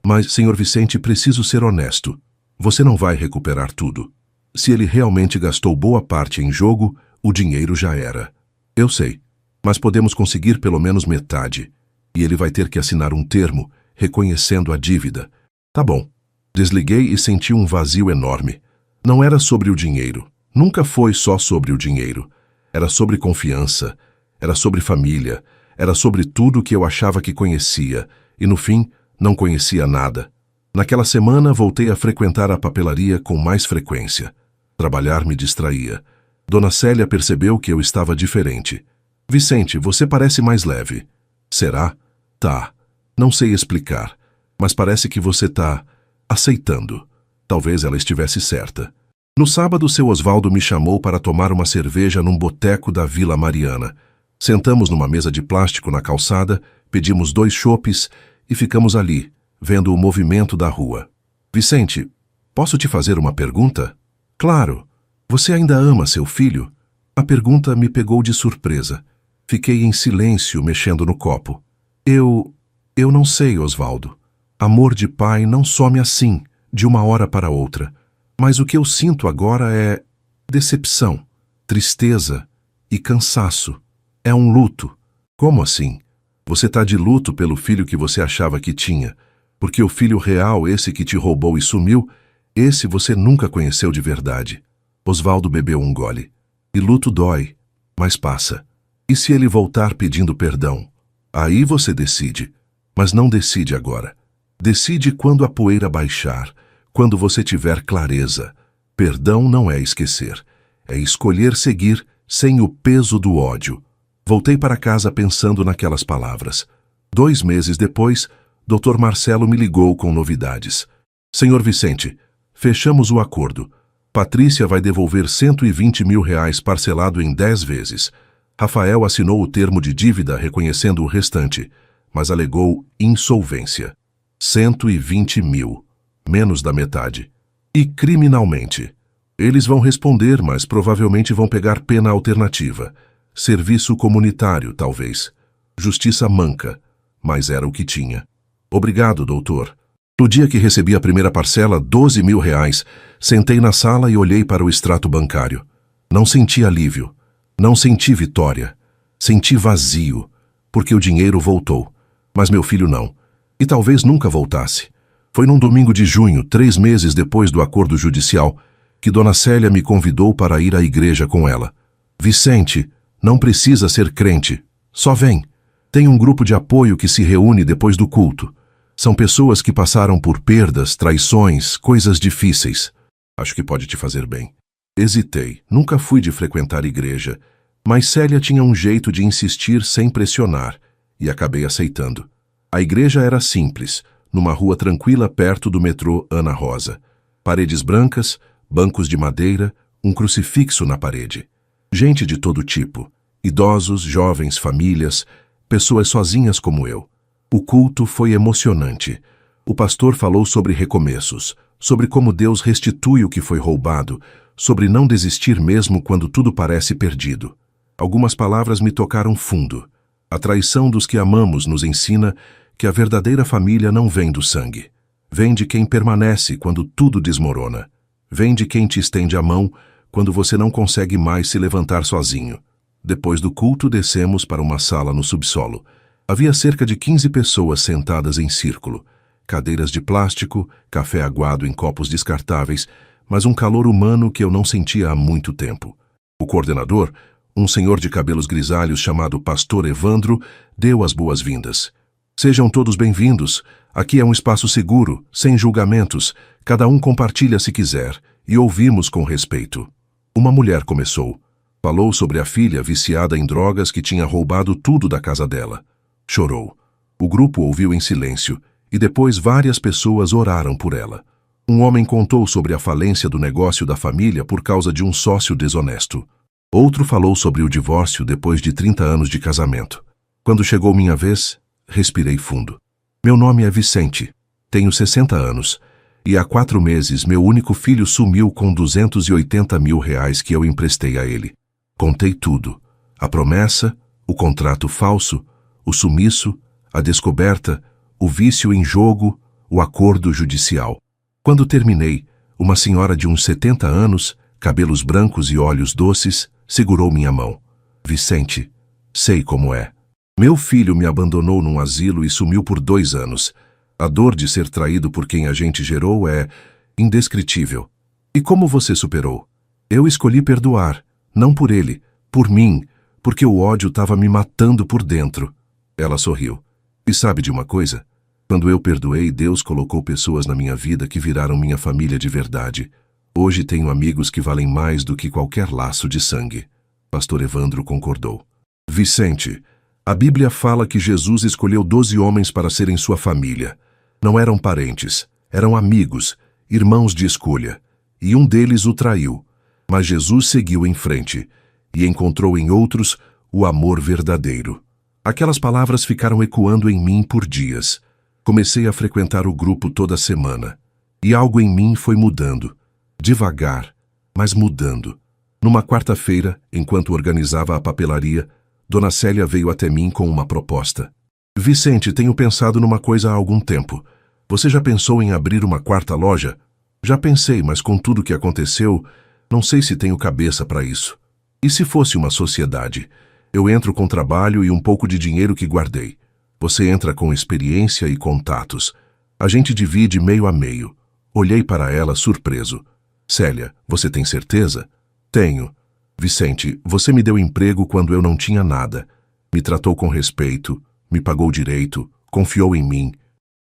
Mas, Sr. Vicente, preciso ser honesto. Você não vai recuperar tudo. Se ele realmente gastou boa parte em jogo, o dinheiro já era. Eu sei, mas podemos conseguir pelo menos metade. E ele vai ter que assinar um termo, reconhecendo a dívida. Tá bom. Desliguei e senti um vazio enorme. Não era sobre o dinheiro. Nunca foi só sobre o dinheiro. Era sobre confiança. Era sobre família. Era sobre tudo que eu achava que conhecia. E no fim, não conhecia nada. Naquela semana, voltei a frequentar a papelaria com mais frequência. Trabalhar me distraía. Dona Célia percebeu que eu estava diferente. Vicente, você parece mais leve. Será? Tá. Não sei explicar, mas parece que você tá aceitando. Talvez ela estivesse certa. No sábado, seu Osvaldo me chamou para tomar uma cerveja num boteco da Vila Mariana. Sentamos numa mesa de plástico na calçada, pedimos 2 chopes e ficamos ali, vendo o movimento da rua. Vicente, posso te fazer uma pergunta? Claro. Você ainda ama seu filho? A pergunta me pegou de surpresa. Fiquei em silêncio, mexendo no copo. Eu não sei, Osvaldo. Amor de pai não some assim, de uma hora para outra. Mas o que eu sinto agora é decepção, tristeza e cansaço. É um luto. Como assim? Você está de luto pelo filho que você achava que tinha, porque o filho real, esse que te roubou e sumiu, esse você nunca conheceu de verdade. Osvaldo bebeu um gole. E luto dói, mas passa. E se ele voltar pedindo perdão? Aí você decide, mas não decide agora. Decide quando a poeira baixar, quando você tiver clareza. Perdão não é esquecer, é escolher seguir sem o peso do ódio. Voltei para casa pensando naquelas palavras. 2 meses depois, Dr. Marcelo me ligou com novidades. Senhor Vicente, fechamos o acordo. Patrícia vai devolver R$120 mil parcelado em 10 vezes. Rafael assinou o termo de dívida reconhecendo o restante, mas alegou insolvência. 120 mil, menos da metade. E criminalmente. Eles vão responder, mas provavelmente vão pegar pena alternativa. Serviço comunitário, talvez. Justiça manca, mas era o que tinha. Obrigado, doutor. No dia que recebi a primeira parcela, R$ 12.000, sentei na sala e olhei para o extrato bancário. Não senti alívio. Não senti vitória. Senti vazio, porque o dinheiro voltou. Mas meu filho não. E talvez nunca voltasse. Foi num domingo de junho, 3 meses depois do acordo judicial, que Dona Célia me convidou para ir à igreja com ela. Vicente, não precisa ser crente. Só vem. Tem um grupo de apoio que se reúne depois do culto. São pessoas que passaram por perdas, traições, coisas difíceis. Acho que pode te fazer bem. Hesitei. Nunca fui de frequentar igreja. Mas Célia tinha um jeito de insistir sem pressionar, e acabei aceitando. A igreja era simples, numa rua tranquila perto do metrô Ana Rosa. Paredes brancas, bancos de madeira, um crucifixo na parede. Gente de todo tipo. Idosos, jovens, famílias, pessoas sozinhas como eu. O culto foi emocionante. O pastor falou sobre recomeços, sobre como Deus restitui o que foi roubado, sobre não desistir mesmo quando tudo parece perdido. Algumas palavras me tocaram fundo. A traição dos que amamos nos ensina que a verdadeira família não vem do sangue. Vem de quem permanece quando tudo desmorona. Vem de quem te estende a mão quando você não consegue mais se levantar sozinho. Depois do culto, descemos para uma sala no subsolo. Havia cerca de 15 pessoas sentadas em círculo. Cadeiras de plástico, café aguado em copos descartáveis, mas um calor humano que eu não sentia há muito tempo. O coordenador, um senhor de cabelos grisalhos chamado Pastor Evandro, deu as boas-vindas. Sejam todos bem-vindos. Aqui é um espaço seguro, sem julgamentos. Cada um compartilha se quiser, e ouvimos com respeito. Uma mulher começou. Falou sobre a filha viciada em drogas que tinha roubado tudo da casa dela. Chorou. O grupo ouviu em silêncio, e depois várias pessoas oraram por ela. Um homem contou sobre a falência do negócio da família por causa de um sócio desonesto. Outro falou sobre o divórcio depois de 30 anos de casamento. Quando chegou minha vez, respirei fundo. Meu nome é Vicente. Tenho 60 anos. E há 4 meses meu único filho sumiu com R$ 280.000 que eu emprestei a ele. Contei tudo. A promessa, o contrato falso, o sumiço, a descoberta, o vício em jogo, o acordo judicial. Quando terminei, uma senhora de uns 70 anos, cabelos brancos e olhos doces, segurou minha mão. Vicente, sei como é. Meu filho me abandonou num asilo e sumiu por 2 anos. A dor de ser traído por quem a gente gerou é indescritível. E como você superou? Eu escolhi perdoar, não por ele, por mim, porque o ódio estava me matando por dentro. Ela sorriu. E sabe de uma coisa? Quando eu perdoei, Deus colocou pessoas na minha vida que viraram minha família de verdade. Hoje tenho amigos que valem mais do que qualquer laço de sangue. Pastor Evandro concordou. Vicente, a Bíblia fala que Jesus escolheu 12 homens para serem sua família. Não eram parentes, eram amigos, irmãos de escolha. E um deles o traiu. Mas Jesus seguiu em frente e encontrou em outros o amor verdadeiro. Aquelas palavras ficaram ecoando em mim por dias. Comecei a frequentar o grupo toda semana. E algo em mim foi mudando. Devagar, mas mudando. Numa quarta-feira, enquanto organizava a papelaria, Dona Célia veio até mim com uma proposta. Vicente, tenho pensado numa coisa há algum tempo. Você já pensou em abrir uma 4ª loja? Já pensei, mas com tudo que aconteceu, não sei se tenho cabeça para isso. E se fosse uma sociedade? Eu entro com trabalho e um pouco de dinheiro que guardei. Você entra com experiência e contatos. A gente divide meio a meio. Olhei para ela surpreso. Célia, você tem certeza? Tenho. Vicente, você me deu emprego quando eu não tinha nada. Me tratou com respeito, me pagou direito, confiou em mim.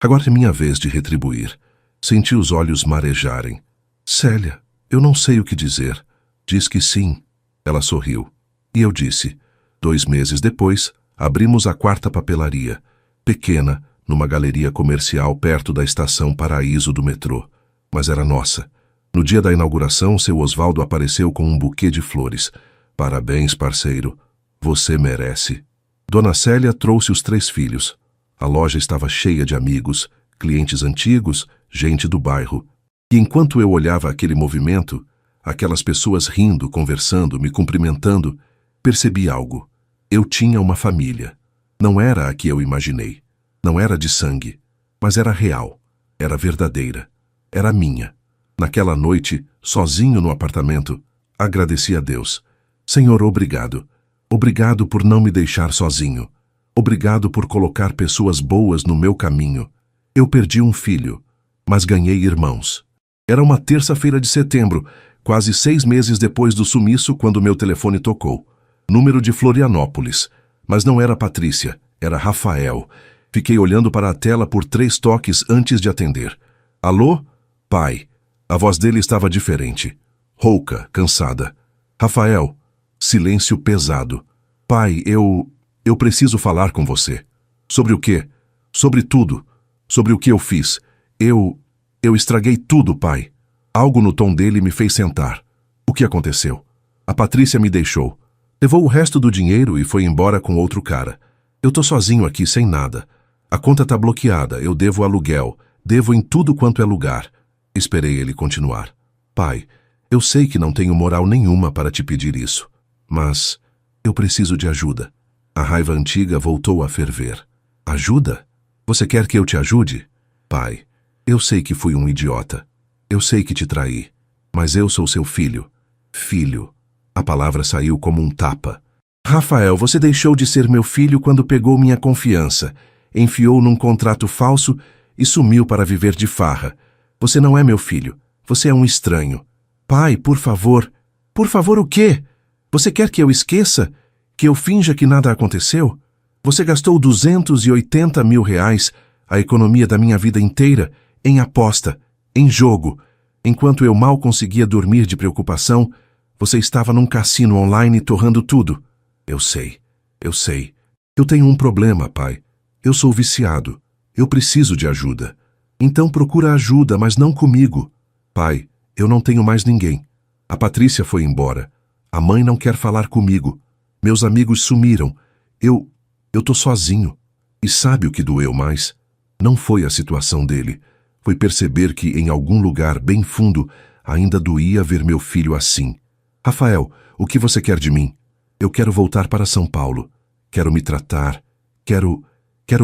Agora é minha vez de retribuir. Senti os olhos marejarem. Célia, eu não sei o que dizer. Diz que sim. Ela sorriu. E eu disse. 2 meses depois, abrimos a 4ª papelaria, pequena, numa galeria comercial perto da estação Paraíso do metrô. Mas era nossa. No dia da inauguração, seu Osvaldo apareceu com um buquê de flores. Parabéns, parceiro. Você merece. Dona Célia trouxe os 3 filhos. A loja estava cheia de amigos, clientes antigos, gente do bairro. E enquanto eu olhava aquele movimento, aquelas pessoas rindo, conversando, me cumprimentando, percebi algo. Eu tinha uma família. Não era a que eu imaginei. Não era de sangue, mas era real. Era verdadeira. Era minha. Naquela noite, sozinho no apartamento, agradeci a Deus. Senhor, obrigado. Obrigado por não me deixar sozinho. Obrigado por colocar pessoas boas no meu caminho. Eu perdi um filho, mas ganhei irmãos. Era uma terça-feira de setembro, quase 6 meses depois do sumiço, quando meu telefone tocou. Número de Florianópolis. Mas não era Patrícia, era Rafael. Fiquei olhando para a tela por 3 toques antes de atender. Alô? Pai. A voz dele estava diferente. Rouca, cansada. Rafael. Silêncio pesado. Pai, eu preciso falar com você. Sobre o quê? Sobre tudo. Sobre o que eu fiz. Eu estraguei tudo, pai. Algo no tom dele me fez sentar. O que aconteceu? A Patrícia me deixou. Levou o resto do dinheiro e foi embora com outro cara. Eu tô sozinho aqui sem nada. A conta tá bloqueada, eu devo aluguel, devo em tudo quanto é lugar. Esperei ele continuar. Pai, eu sei que não tenho moral nenhuma para te pedir isso, mas eu preciso de ajuda. A raiva antiga voltou a ferver. Ajuda? Você quer que eu te ajude? Pai, eu sei que fui um idiota. Eu sei que te traí, mas eu sou seu filho. Filho. A palavra saiu como um tapa. Rafael, você deixou de ser meu filho quando pegou minha confiança, enfiou num contrato falso e sumiu para viver de farra. Você não é meu filho. Você é um estranho. Pai, por favor. Por favor, o quê? Você quer que eu esqueça? Que eu finja que nada aconteceu? Você gastou 280 mil reais, a economia da minha vida inteira, em aposta, em jogo. Enquanto eu mal conseguia dormir de preocupação, você estava num cassino online torrando tudo. Eu sei. Eu tenho um problema, pai. Eu sou viciado. Eu preciso de ajuda. Então procura ajuda, mas não comigo. Pai, eu não tenho mais ninguém. A Patrícia foi embora. A mãe não quer falar comigo. Meus amigos sumiram. Eu tô sozinho. E sabe o que doeu mais? Não foi a situação dele. Foi perceber que em algum lugar bem fundo ainda doía ver meu filho assim. Rafael, o que você quer de mim? Eu quero voltar para São Paulo. Quero me tratar. Quero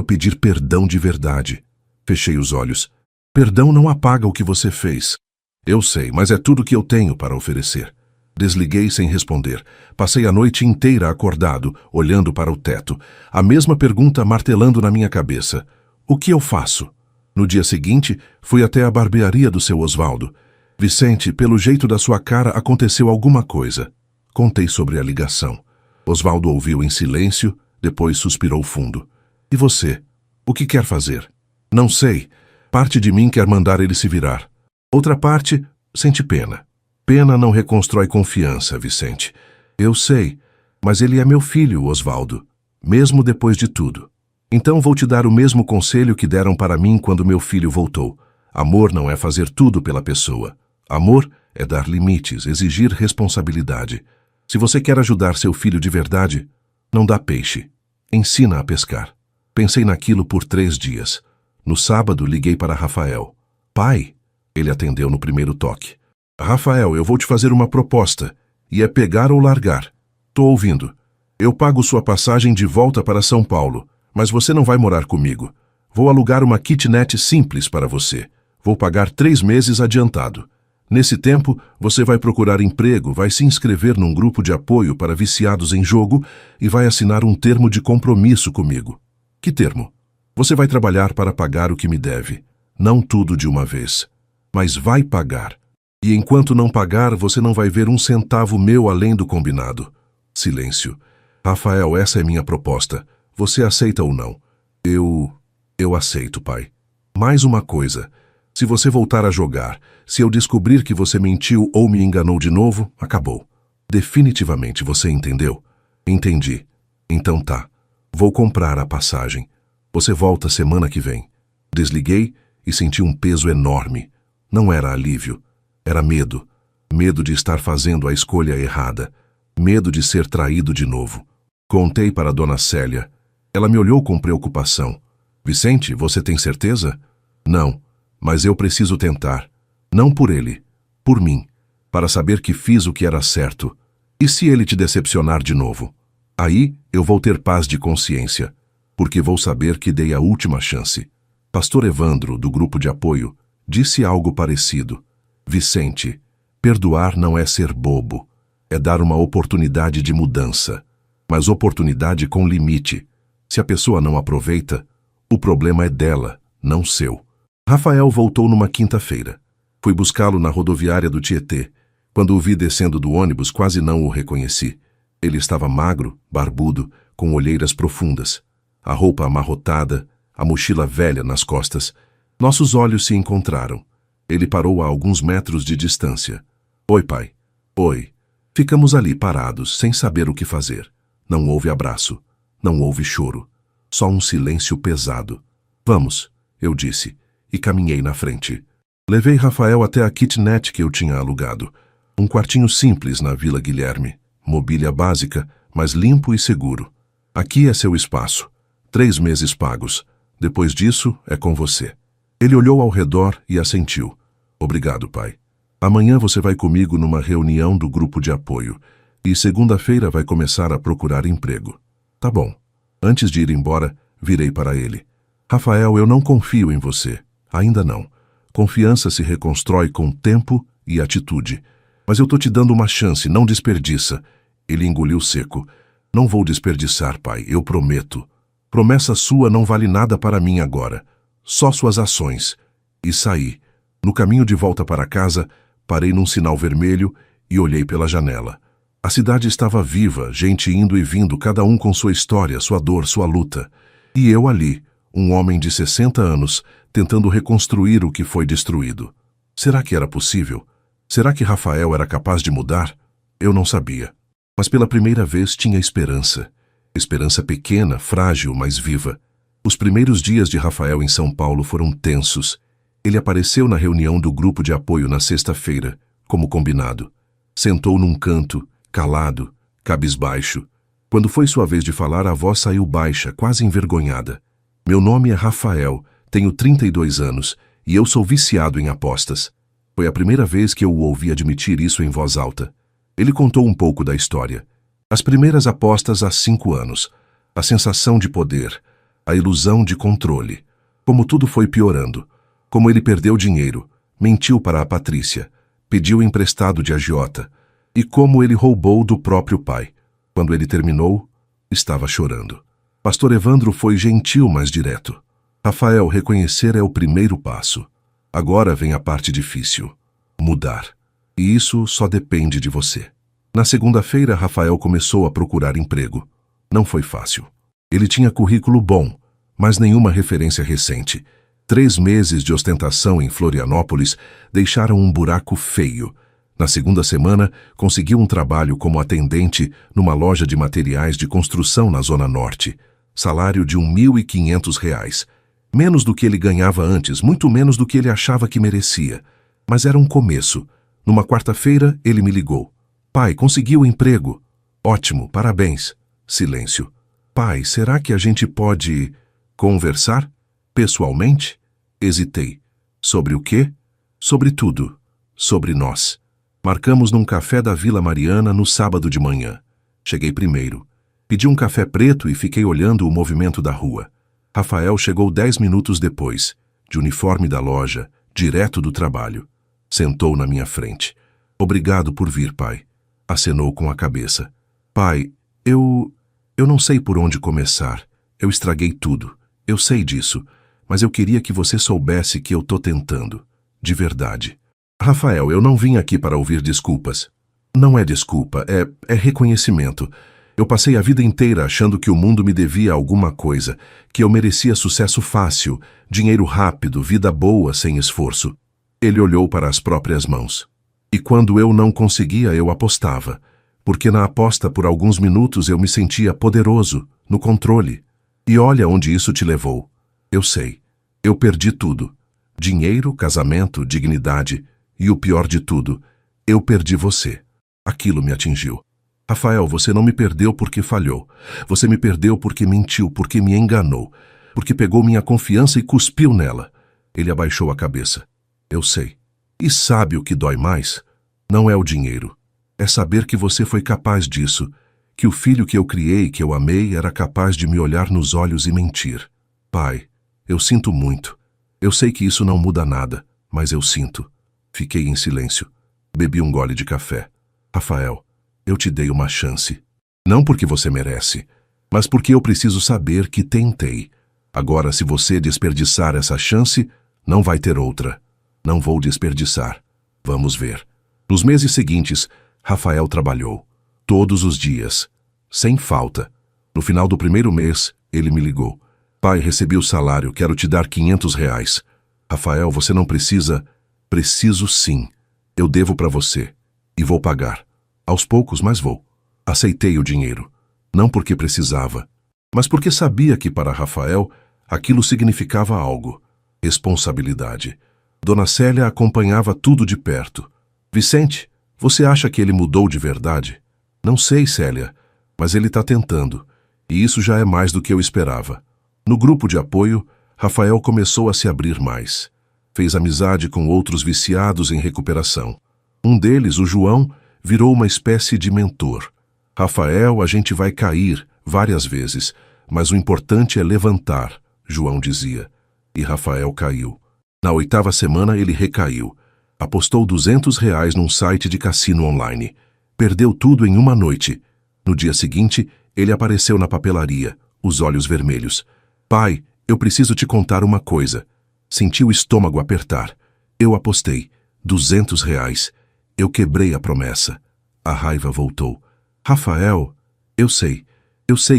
pedir perdão de verdade. Fechei os olhos. Perdão não apaga o que você fez. Eu sei, mas é tudo que eu tenho para oferecer. Desliguei sem responder. Passei a noite inteira acordado, olhando para o teto. A mesma pergunta martelando na minha cabeça. O que eu faço? No dia seguinte, fui até a barbearia do seu Osvaldo. Vicente, pelo jeito da sua cara, aconteceu alguma coisa. Contei sobre a ligação. Osvaldo ouviu em silêncio, depois suspirou fundo. E você? O que quer fazer? Não sei. Parte de mim quer mandar ele se virar. Outra parte sente pena. Pena não reconstrói confiança, Vicente. Eu sei, mas ele é meu filho, Osvaldo, mesmo depois de tudo. Então vou te dar o mesmo conselho que deram para mim quando meu filho voltou. Amor não é fazer tudo pela pessoa. Amor é dar limites, exigir responsabilidade. Se você quer ajudar seu filho de verdade, não dá peixe. Ensina a pescar. Pensei naquilo por 3 dias. No sábado, liguei para Rafael. Pai, ele atendeu no primeiro toque. Rafael, eu vou te fazer uma proposta. E é pegar ou largar. Tô ouvindo. Eu pago sua passagem de volta para São Paulo, mas você não vai morar comigo. Vou alugar uma kitnet simples para você. Vou pagar 3 meses adiantado. Nesse tempo, você vai procurar emprego, vai se inscrever num grupo de apoio para viciados em jogo e vai assinar um termo de compromisso comigo. Que termo? Você vai trabalhar para pagar o que me deve. Não tudo de uma vez. Mas vai pagar. E enquanto não pagar, você não vai ver um centavo meu além do combinado. Silêncio. Rafael, essa é minha proposta. Você aceita ou não? Eu aceito, pai. Mais uma coisa. Se você voltar a jogar, se eu descobrir que você mentiu ou me enganou de novo, acabou. Definitivamente, você entendeu? Entendi. Então tá. Vou comprar a passagem. Você volta semana que vem. Desliguei e senti um peso enorme. Não era alívio. Era medo. Medo de estar fazendo a escolha errada. Medo de ser traído de novo. Contei para Dona Célia. Ela me olhou com preocupação. Vicente, você tem certeza? Não, mas eu preciso tentar. Não por ele, por mim. Para saber que fiz o que era certo. E se ele te decepcionar de novo? Aí eu vou ter paz de consciência. porque vou saber que dei a última chance. Pastor Evandro, do grupo de apoio, disse algo parecido. Vicente, perdoar não é ser bobo, é dar uma oportunidade de mudança. Mas oportunidade com limite. Se a pessoa não aproveita, o problema é dela, não seu. Rafael voltou numa quinta-feira. Fui buscá-lo na rodoviária do Tietê. Quando o vi descendo do ônibus, quase não o reconheci. Ele estava magro, barbudo, com olheiras profundas. A roupa amarrotada, a mochila velha nas costas. Nossos olhos se encontraram. Ele parou a alguns metros de distância. Oi, pai. Oi. Ficamos ali parados, sem saber o que fazer. Não houve abraço. Não houve choro. Só um silêncio pesado. Vamos, eu disse, e caminhei na frente. Levei Rafael até a kitnet que eu tinha alugado. Um quartinho simples na Vila Guilherme. Mobília básica, mas limpo e seguro. Aqui é seu espaço. 3 meses pagos. Depois disso, é com você. Ele olhou ao redor e assentiu. Obrigado, pai. Amanhã você vai comigo numa reunião do grupo de apoio. E segunda-feira vai começar a procurar emprego. Tá bom. Antes de ir embora, virei para ele. Rafael, eu não confio em você. Ainda não. Confiança se reconstrói com tempo e atitude. Mas eu tô te dando uma chance, não desperdiça. Ele engoliu seco. Não vou desperdiçar, pai, eu prometo. Promessa sua não vale nada para mim agora. Só suas ações. E saí. No caminho de volta para casa, parei num sinal vermelho e olhei pela janela. A cidade estava viva, gente indo e vindo, cada um com sua história, sua dor, sua luta. E eu ali, um homem de 60 anos, tentando reconstruir o que foi destruído. Será que era possível? Será que Rafael era capaz de mudar? Eu não sabia. Mas pela primeira vez tinha esperança. Esperança pequena, frágil, mas viva. Os primeiros dias de Rafael em São Paulo foram tensos. Ele apareceu na reunião do grupo de apoio na sexta-feira, como combinado. Sentou num canto, calado, cabisbaixo. Quando foi sua vez de falar, a voz saiu baixa, quase envergonhada. Meu nome é Rafael, tenho 32 anos e eu sou viciado em apostas. Foi a primeira vez que eu o ouvi admitir isso em voz alta. Ele contou um pouco da história. As primeiras apostas há 5 anos. A sensação de poder. A ilusão de controle. Como tudo foi piorando. Como ele perdeu dinheiro. Mentiu para a Patrícia. Pediu emprestado de agiota. E como ele roubou do próprio pai. Quando ele terminou, estava chorando. Pastor Evandro foi gentil, mas direto. Rafael, reconhecer é o primeiro passo. Agora vem a parte difícil. Mudar. E isso só depende de você. Na segunda-feira, Rafael começou a procurar emprego. Não foi fácil. Ele tinha currículo bom, mas nenhuma referência recente. 3 meses de ostentação em Florianópolis deixaram um buraco feio. Na segunda semana, conseguiu um trabalho como atendente numa loja de materiais de construção na Zona Norte. Salário de R$ 1.500. Menos do que ele ganhava antes, muito menos do que ele achava que merecia. Mas era um começo. Numa quarta-feira, ele me ligou. Pai, consegui o emprego. Ótimo, parabéns. Silêncio. Pai, será que a gente pode conversar? Pessoalmente? Hesitei. Sobre o quê? Sobre tudo. Sobre nós. Marcamos num café da Vila Mariana no sábado de manhã. Cheguei primeiro. Pedi um café preto e fiquei olhando o movimento da rua. Rafael chegou 10 minutos depois, de uniforme da loja, direto do trabalho. Sentou na minha frente. Obrigado por vir, pai. Acenou com a cabeça. Pai, eu não sei por onde começar. Eu estraguei tudo. Eu sei disso. Mas eu queria que você soubesse que eu tô tentando. De verdade. Rafael, eu não vim aqui para ouvir desculpas. Não é desculpa, é reconhecimento. Eu passei a vida inteira achando que o mundo me devia alguma coisa, que eu merecia sucesso fácil, dinheiro rápido, vida boa sem esforço. Ele olhou para as próprias mãos. E quando eu não conseguia, eu apostava. Porque na aposta, por alguns minutos, eu me sentia poderoso, no controle. E olha onde isso te levou. Eu sei. Eu perdi tudo. Dinheiro, casamento, dignidade. E o pior de tudo, eu perdi você. Aquilo me atingiu. Rafael, você não me perdeu porque falhou. Você me perdeu porque mentiu, porque me enganou. Porque pegou minha confiança e cuspiu nela. Ele abaixou a cabeça. Eu sei. E sabe o que dói mais? Não é o dinheiro. É saber que você foi capaz disso. Que o filho que eu criei, que eu amei, era capaz de me olhar nos olhos e mentir. Pai, eu sinto muito. Eu sei que isso não muda nada, mas eu sinto. Fiquei em silêncio. Bebi um gole de café. Rafael, eu te dei uma chance. Não porque você merece, mas porque eu preciso saber que tentei. Agora, se você desperdiçar essa chance, não vai ter outra. Não vou desperdiçar. Vamos ver. Nos meses seguintes, Rafael trabalhou. Todos os dias. Sem falta. No final do primeiro mês, ele me ligou. Pai, recebi o salário, quero te dar R$ 500. Rafael, você não precisa... Preciso sim. Eu devo para você. E vou pagar. Aos poucos, mas vou. Aceitei o dinheiro. Não porque precisava, mas porque sabia que para Rafael aquilo significava algo. Responsabilidade. Dona Célia acompanhava tudo de perto. Vicente, você acha que ele mudou de verdade? Não sei, Célia, mas ele está tentando. E isso já é mais do que eu esperava. No grupo de apoio, Rafael começou a se abrir mais. Fez amizade com outros viciados em recuperação. Um deles, o João, virou uma espécie de mentor. Rafael, a gente vai cair várias vezes, mas o importante é levantar, João dizia. E Rafael caiu. Na 8ª semana ele recaiu. Apostou R$ 200 num site de cassino online. Perdeu tudo em uma noite. No dia seguinte, ele apareceu na papelaria, os olhos vermelhos. Pai, eu preciso te contar uma coisa. Senti o estômago apertar. Eu apostei. R$ 200. Eu quebrei a promessa. A raiva voltou. Rafael, eu sei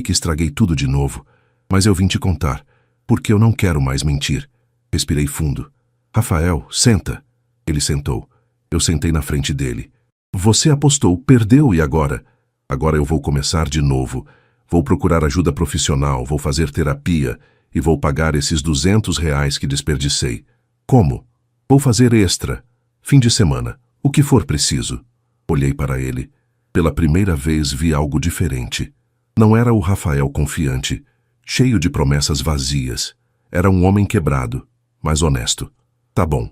que estraguei tudo de novo, mas eu vim te contar, porque eu não quero mais mentir. Respirei fundo. Rafael, senta. Ele sentou. Eu sentei na frente dele. Você apostou, perdeu e agora? Agora eu vou começar de novo. Vou procurar ajuda profissional, vou fazer terapia e vou pagar esses R$ 200 que desperdicei. Como? Vou fazer extra. Fim de semana. O que for preciso. Olhei para ele. Pela primeira vez vi algo diferente. Não era o Rafael confiante, cheio de promessas vazias. Era um homem quebrado, mas honesto. Tá bom.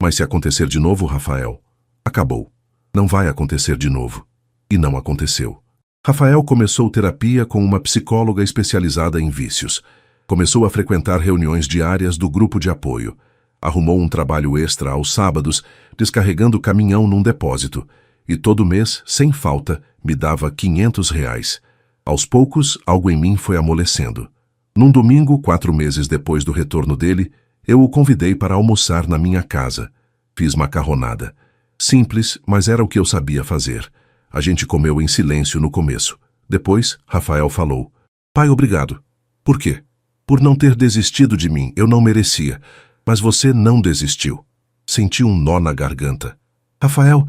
Mas se acontecer de novo, Rafael, acabou. Não vai acontecer de novo. E não aconteceu. Rafael começou terapia com uma psicóloga especializada em vícios. Começou a frequentar reuniões diárias do grupo de apoio. Arrumou um trabalho extra aos sábados, descarregando caminhão num depósito. E todo mês, sem falta, me dava R$ 500. Aos poucos, algo em mim foi amolecendo. Num domingo, 4 meses depois do retorno dele, eu o convidei para almoçar na minha casa. Fiz macarronada. Simples, mas era o que eu sabia fazer. A gente comeu em silêncio no começo. Depois, Rafael falou. Pai, obrigado. Por quê? Por não ter desistido de mim, eu não merecia. Mas você não desistiu. Senti um nó na garganta. Rafael,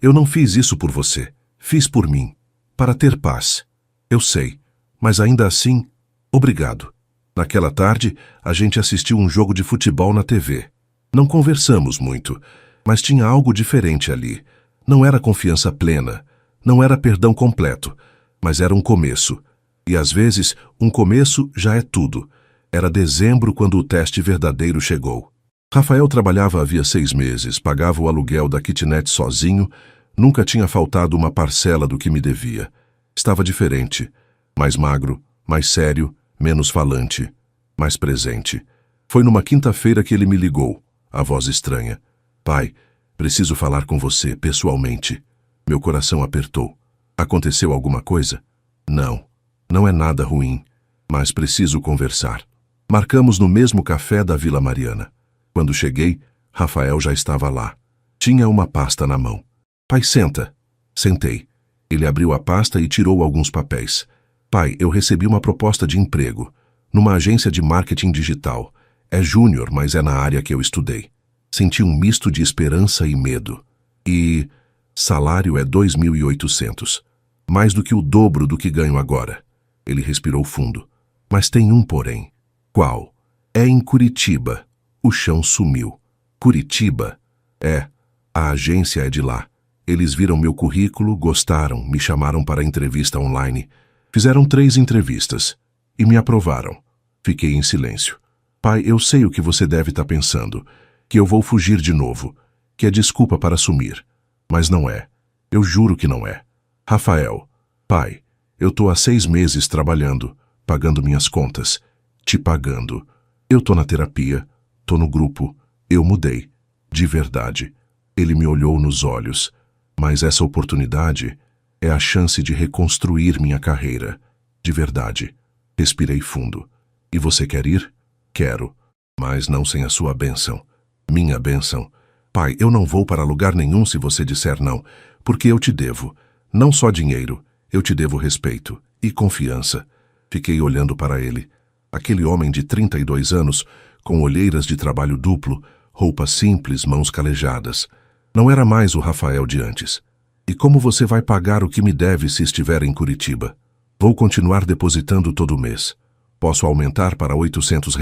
eu não fiz isso por você. Fiz por mim. Para ter paz. Eu sei. Mas ainda assim, obrigado. Naquela tarde, a gente assistiu um jogo de futebol na TV. Não conversamos muito, mas tinha algo diferente ali. Não era confiança plena, não era perdão completo, mas era um começo. E às vezes, um começo já é tudo. Era dezembro quando o teste verdadeiro chegou. Rafael trabalhava havia 6 meses, pagava o aluguel da kitnet sozinho, nunca tinha faltado uma parcela do que me devia. Estava diferente, mais magro, mais sério, menos falante, mais presente. Foi numa quinta-feira que ele me ligou, a voz estranha. Pai, preciso falar com você, pessoalmente. Meu coração apertou. Aconteceu alguma coisa? Não, não é nada ruim, mas preciso conversar. Marcamos no mesmo café da Vila Mariana. Quando cheguei, Rafael já estava lá. Tinha uma pasta na mão. Pai, senta. Sentei. Ele abriu a pasta e tirou alguns papéis. Pai, eu recebi uma proposta de emprego, numa agência de marketing digital. É júnior, mas é na área que eu estudei. Senti um misto de esperança e medo. E salário é 2.800. Mais do que o dobro do que ganho agora. Ele respirou fundo. Mas tem um porém. Qual? É em Curitiba. O chão sumiu. Curitiba? É. A agência é de lá. Eles viram meu currículo, gostaram, me chamaram para entrevista online. Fizeram 3 entrevistas. E me aprovaram. Fiquei em silêncio. Pai, eu sei o que você deve estar pensando. Que eu vou fugir de novo. Que é desculpa para sumir. Mas não é. Eu juro que não é. Rafael. Pai, Eu tô há 6 meses trabalhando, pagando minhas contas, te pagando. Eu tô na terapia, tô no grupo, eu mudei, de verdade. Ele me olhou nos olhos, mas essa oportunidade é a chance de reconstruir minha carreira, de verdade. Respirei fundo. E você quer ir? Quero, mas não sem a sua bênção. Minha bênção. Pai, eu não vou para lugar nenhum se você disser não, porque eu te devo. Não só dinheiro, eu te devo respeito e confiança. Fiquei olhando para ele. Aquele homem de 32 anos, com olheiras de trabalho duplo, roupa simples, mãos calejadas. Não era mais o Rafael de antes. E como você vai pagar o que me deve se estiver em Curitiba? Vou continuar depositando todo mês. Posso aumentar para R$ 800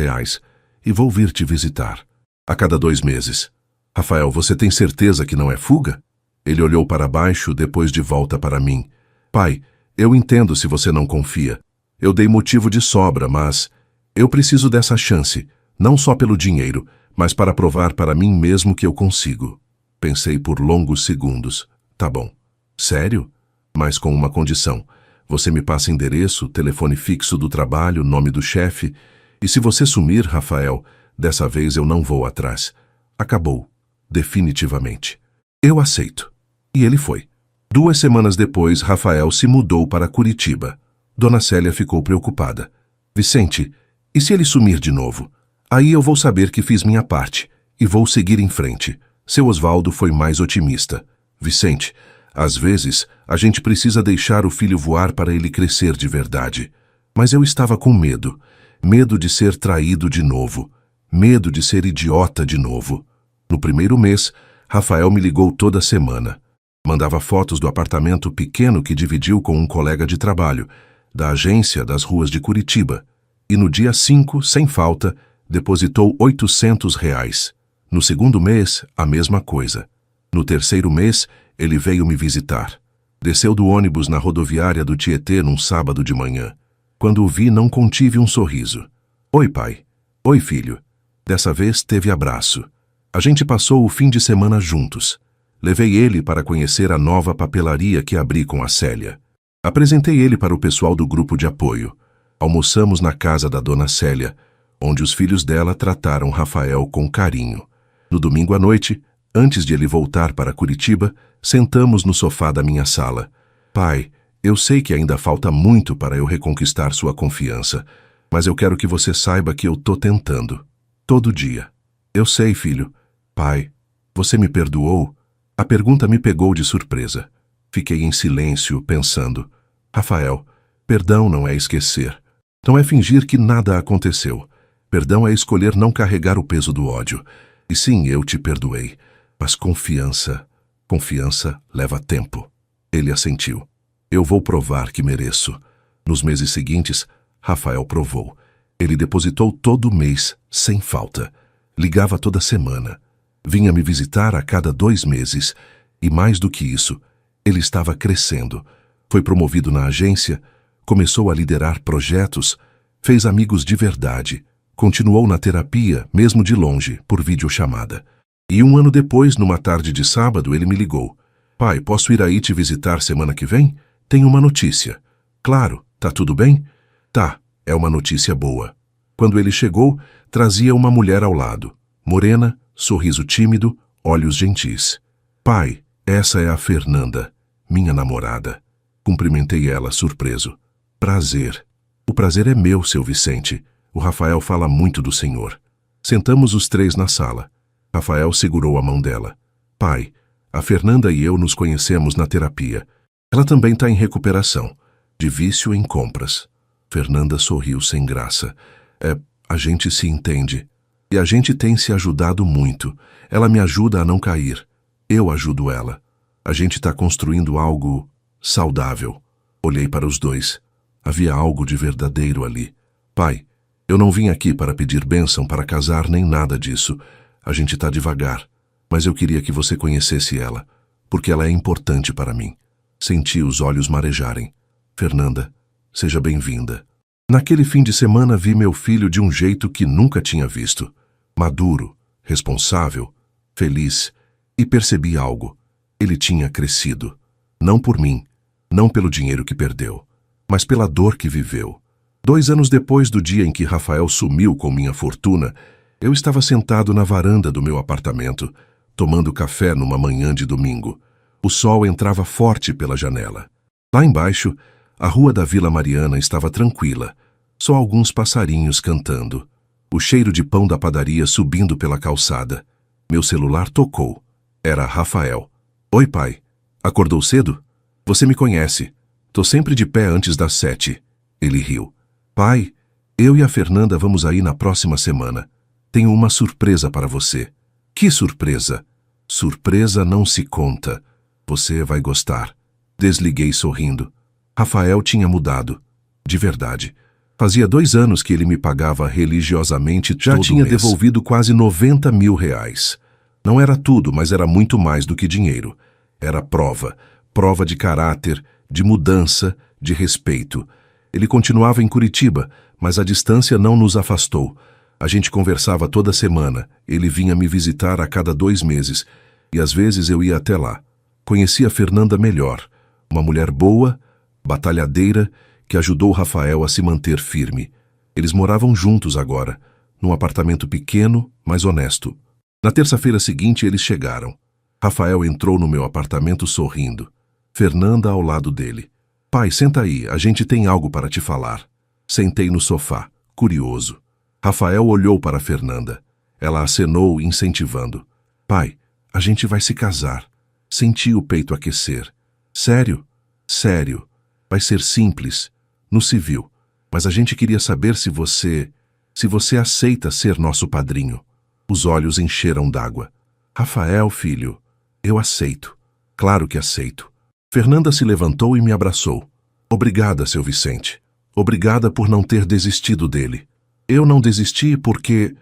e vou vir te visitar. A cada 2 meses. Rafael, você tem certeza que não é fuga? Ele olhou para baixo, depois de volta para mim. Pai, eu entendo se você não confia. Eu dei motivo de sobra, mas eu preciso dessa chance, não só pelo dinheiro, mas para provar para mim mesmo que eu consigo. Pensei por longos segundos. Tá bom. Sério? Mas com uma condição. Você me passa endereço, telefone fixo do trabalho, nome do chefe. E se você sumir, Rafael, dessa vez eu não vou atrás. Acabou. Definitivamente. Eu aceito. E ele foi. 2 semanas depois, Rafael se mudou para Curitiba. Dona Célia ficou preocupada. Vicente, e se ele sumir de novo? Aí eu vou saber que fiz minha parte e vou seguir em frente. Seu Osvaldo foi mais otimista. Vicente, às vezes a gente precisa deixar o filho voar para ele crescer de verdade. Mas eu estava com medo. Medo de ser traído de novo. Medo de ser idiota de novo. No primeiro mês, Rafael me ligou toda semana. Mandava fotos do apartamento pequeno que dividiu com um colega de trabalho, da agência das ruas de Curitiba. E no dia 5, sem falta, depositou R$ 800. No segundo mês, a mesma coisa. No terceiro mês, ele veio me visitar. Desceu do ônibus na rodoviária do Tietê num sábado de manhã. Quando o vi, não contive um sorriso. Oi, pai. Oi, filho. Dessa vez teve abraço. A gente passou o fim de semana juntos. Levei ele para conhecer a nova papelaria que abri com a Célia. Apresentei ele para o pessoal do grupo de apoio. Almoçamos na casa da dona Célia, onde os filhos dela trataram Rafael com carinho. No domingo à noite, antes de ele voltar para Curitiba, sentamos no sofá da minha sala. Pai, eu sei que ainda falta muito para eu reconquistar sua confiança, mas eu quero que você saiba que eu tô tentando. Todo dia. Eu sei, filho. Pai, você me perdoou? A pergunta me pegou de surpresa. Fiquei em silêncio, pensando. Rafael, perdão não é esquecer. Não é fingir que nada aconteceu. Perdão é escolher não carregar o peso do ódio. E sim, eu te perdoei. Mas confiança leva tempo. Ele assentiu. Eu vou provar que mereço. Nos meses seguintes, Rafael provou. Ele depositou todo mês, sem falta. Ligava toda semana. Vinha me visitar a cada 2 meses. E mais do que isso, ele estava crescendo. Foi promovido na agência, começou a liderar projetos, fez amigos de verdade, continuou na terapia, mesmo de longe, por videochamada. E 1 ano depois, numa tarde de sábado, ele me ligou. Pai, posso ir aí te visitar semana que vem? Tenho uma notícia. Claro, tá tudo bem? Tá, é uma notícia boa. Quando ele chegou, trazia uma mulher ao lado. Morena, sorriso tímido, olhos gentis. Pai, essa é a Fernanda, minha namorada. Cumprimentei ela, surpreso. Prazer. O prazer é meu, seu Vicente. O Rafael fala muito do senhor. Sentamos os 3 na sala. Rafael segurou a mão dela. Pai, a Fernanda e eu nos conhecemos na terapia. Ela também está em recuperação, de vício em compras. Fernanda sorriu sem graça. A gente se entende. E a gente tem se ajudado muito. Ela me ajuda a não cair. Eu ajudo ela. A gente está construindo algo saudável. Olhei para os 2. Havia algo de verdadeiro ali. Pai, eu não vim aqui para pedir bênção para casar nem nada disso. A gente está devagar. Mas eu queria que você conhecesse ela, porque ela é importante para mim. Senti os olhos marejarem. Fernanda, seja bem-vinda. Naquele fim de semana vi meu filho de um jeito que nunca tinha visto. Maduro, responsável, feliz. E percebi algo. Ele tinha crescido. Não por mim, não pelo dinheiro que perdeu, mas pela dor que viveu. 2 anos depois do dia em que Rafael sumiu com minha fortuna, eu estava sentado na varanda do meu apartamento, tomando café numa manhã de domingo. O sol entrava forte pela janela. Lá embaixo, a rua da Vila Mariana estava tranquila, só alguns passarinhos cantando. O cheiro de pão da padaria subindo pela calçada. Meu celular tocou. Era Rafael. Oi, pai. Acordou cedo? Você me conhece. Tô sempre de pé antes das 7. Ele riu. Pai, eu e a Fernanda vamos aí na próxima semana. Tenho uma surpresa para você. Que surpresa? Surpresa não se conta. Você vai gostar. Desliguei sorrindo. Rafael tinha mudado. De verdade. Fazia 2 anos que ele me pagava religiosamente todo mês. Já tinha devolvido quase 90 mil reais. Não era tudo, mas era muito mais do que dinheiro. Era prova. Prova de caráter, de mudança, de respeito. Ele continuava em Curitiba, mas a distância não nos afastou. A gente conversava toda semana. Ele vinha me visitar a cada 2 meses. E às vezes eu ia até lá. Conhecia a Fernanda melhor. Uma mulher boa, batalhadeira, que ajudou Rafael a se manter firme. Eles moravam juntos agora, num apartamento pequeno, mas honesto. Na terça-feira seguinte eles chegaram. Rafael entrou no meu apartamento sorrindo. Fernanda ao lado dele. Pai, senta aí, a gente tem algo para te falar. Sentei no sofá, curioso. Rafael olhou para Fernanda. Ela acenou, incentivando. Pai, a gente vai se casar. Senti o peito aquecer. Sério? Sério. Vai ser simples, no civil. Mas a gente queria saber se você aceita ser nosso padrinho. Os olhos encheram d'água. Rafael, filho, eu aceito. Claro que aceito. Fernanda se levantou e me abraçou. Obrigada, seu Vicente. Obrigada por não ter desistido dele. Eu não desisti porque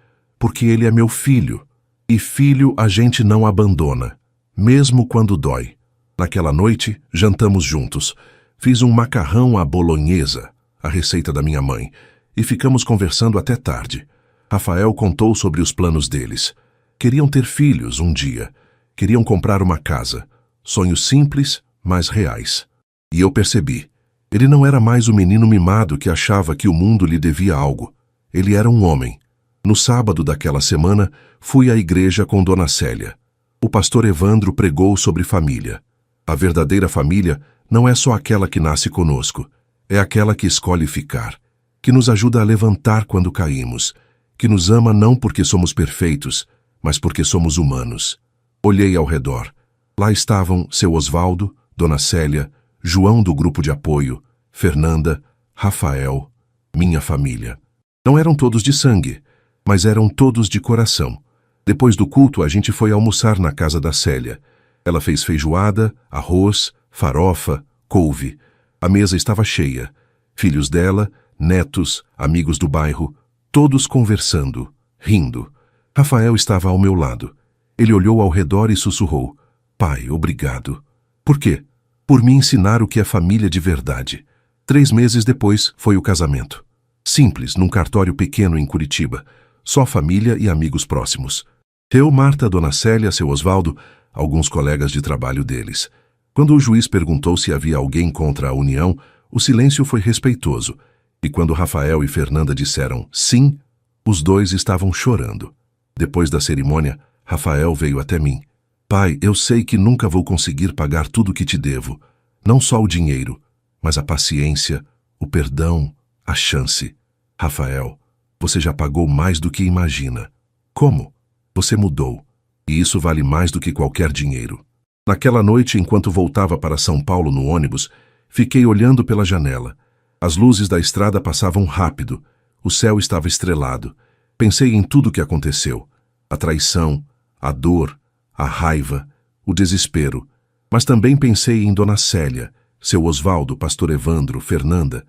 ele é meu filho. E filho a gente não abandona, mesmo quando dói. Naquela noite, jantamos juntos. Fiz um macarrão à bolonhesa, a receita da minha mãe, e ficamos conversando até tarde. Rafael contou sobre os planos deles. Queriam ter filhos um dia. Queriam comprar uma casa. Sonhos simples, mas reais. E eu percebi. Ele não era mais o menino mimado que achava que o mundo lhe devia algo. Ele era um homem. No sábado daquela semana, fui à igreja com Dona Célia. O pastor Evandro pregou sobre família. A verdadeira família não é só aquela que nasce conosco. É aquela que escolhe ficar, que nos ajuda a levantar quando caímos, que nos ama não porque somos perfeitos, mas porque somos humanos. Olhei ao redor. Lá estavam seu Osvaldo, Dona Célia, João do grupo de apoio, Fernanda, Rafael, minha família. Não eram todos de sangue, mas eram todos de coração. Depois do culto, a gente foi almoçar na casa da Célia. Ela fez feijoada, arroz, farofa, couve. A mesa estava cheia. Filhos dela, netos, amigos do bairro, todos conversando, rindo. Rafael estava ao meu lado. Ele olhou ao redor e sussurrou. Pai, obrigado. Por quê? Por me ensinar o que é família de verdade. 3 meses depois foi o casamento. Simples, num cartório pequeno em Curitiba. Só família e amigos próximos. Eu, Marta, Dona Célia, seu Osvaldo, alguns colegas de trabalho deles. Quando o juiz perguntou se havia alguém contra a união, o silêncio foi respeitoso. E quando Rafael e Fernanda disseram sim, os dois estavam chorando. Depois da cerimônia, Rafael veio até mim. Pai, eu sei que nunca vou conseguir pagar tudo que te devo. Não só o dinheiro, mas a paciência, o perdão, a chance. Rafael, você já pagou mais do que imagina. Como? Você mudou. E isso vale mais do que qualquer dinheiro. Naquela noite, enquanto voltava para São Paulo no ônibus, fiquei olhando pela janela. As luzes da estrada passavam rápido. O céu estava estrelado. Pensei em tudo o que aconteceu. A traição, a dor, a raiva, o desespero. Mas também pensei em Dona Célia, seu Osvaldo, pastor Evandro, Fernanda.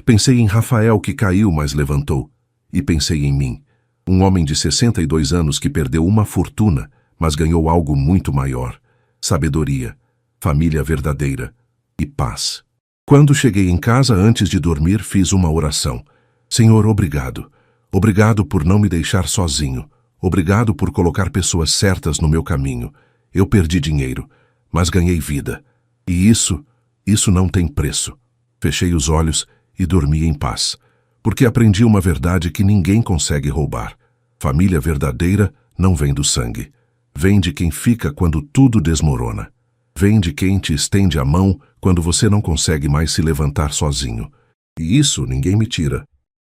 Pensei em Rafael, que caiu, mas levantou. E pensei em mim, um homem de 62 anos que perdeu uma fortuna, mas ganhou algo muito maior. Sabedoria, família verdadeira e paz. Quando cheguei em casa, antes de dormir, fiz uma oração. Senhor, obrigado. Obrigado por não me deixar sozinho. Obrigado por colocar pessoas certas no meu caminho. Eu perdi dinheiro, mas ganhei vida. E isso não tem preço. Fechei os olhos e dormi em paz, porque aprendi uma verdade que ninguém consegue roubar. Família verdadeira não vem do sangue. Vem de quem fica quando tudo desmorona. Vem de quem te estende a mão quando você não consegue mais se levantar sozinho. E isso ninguém me tira.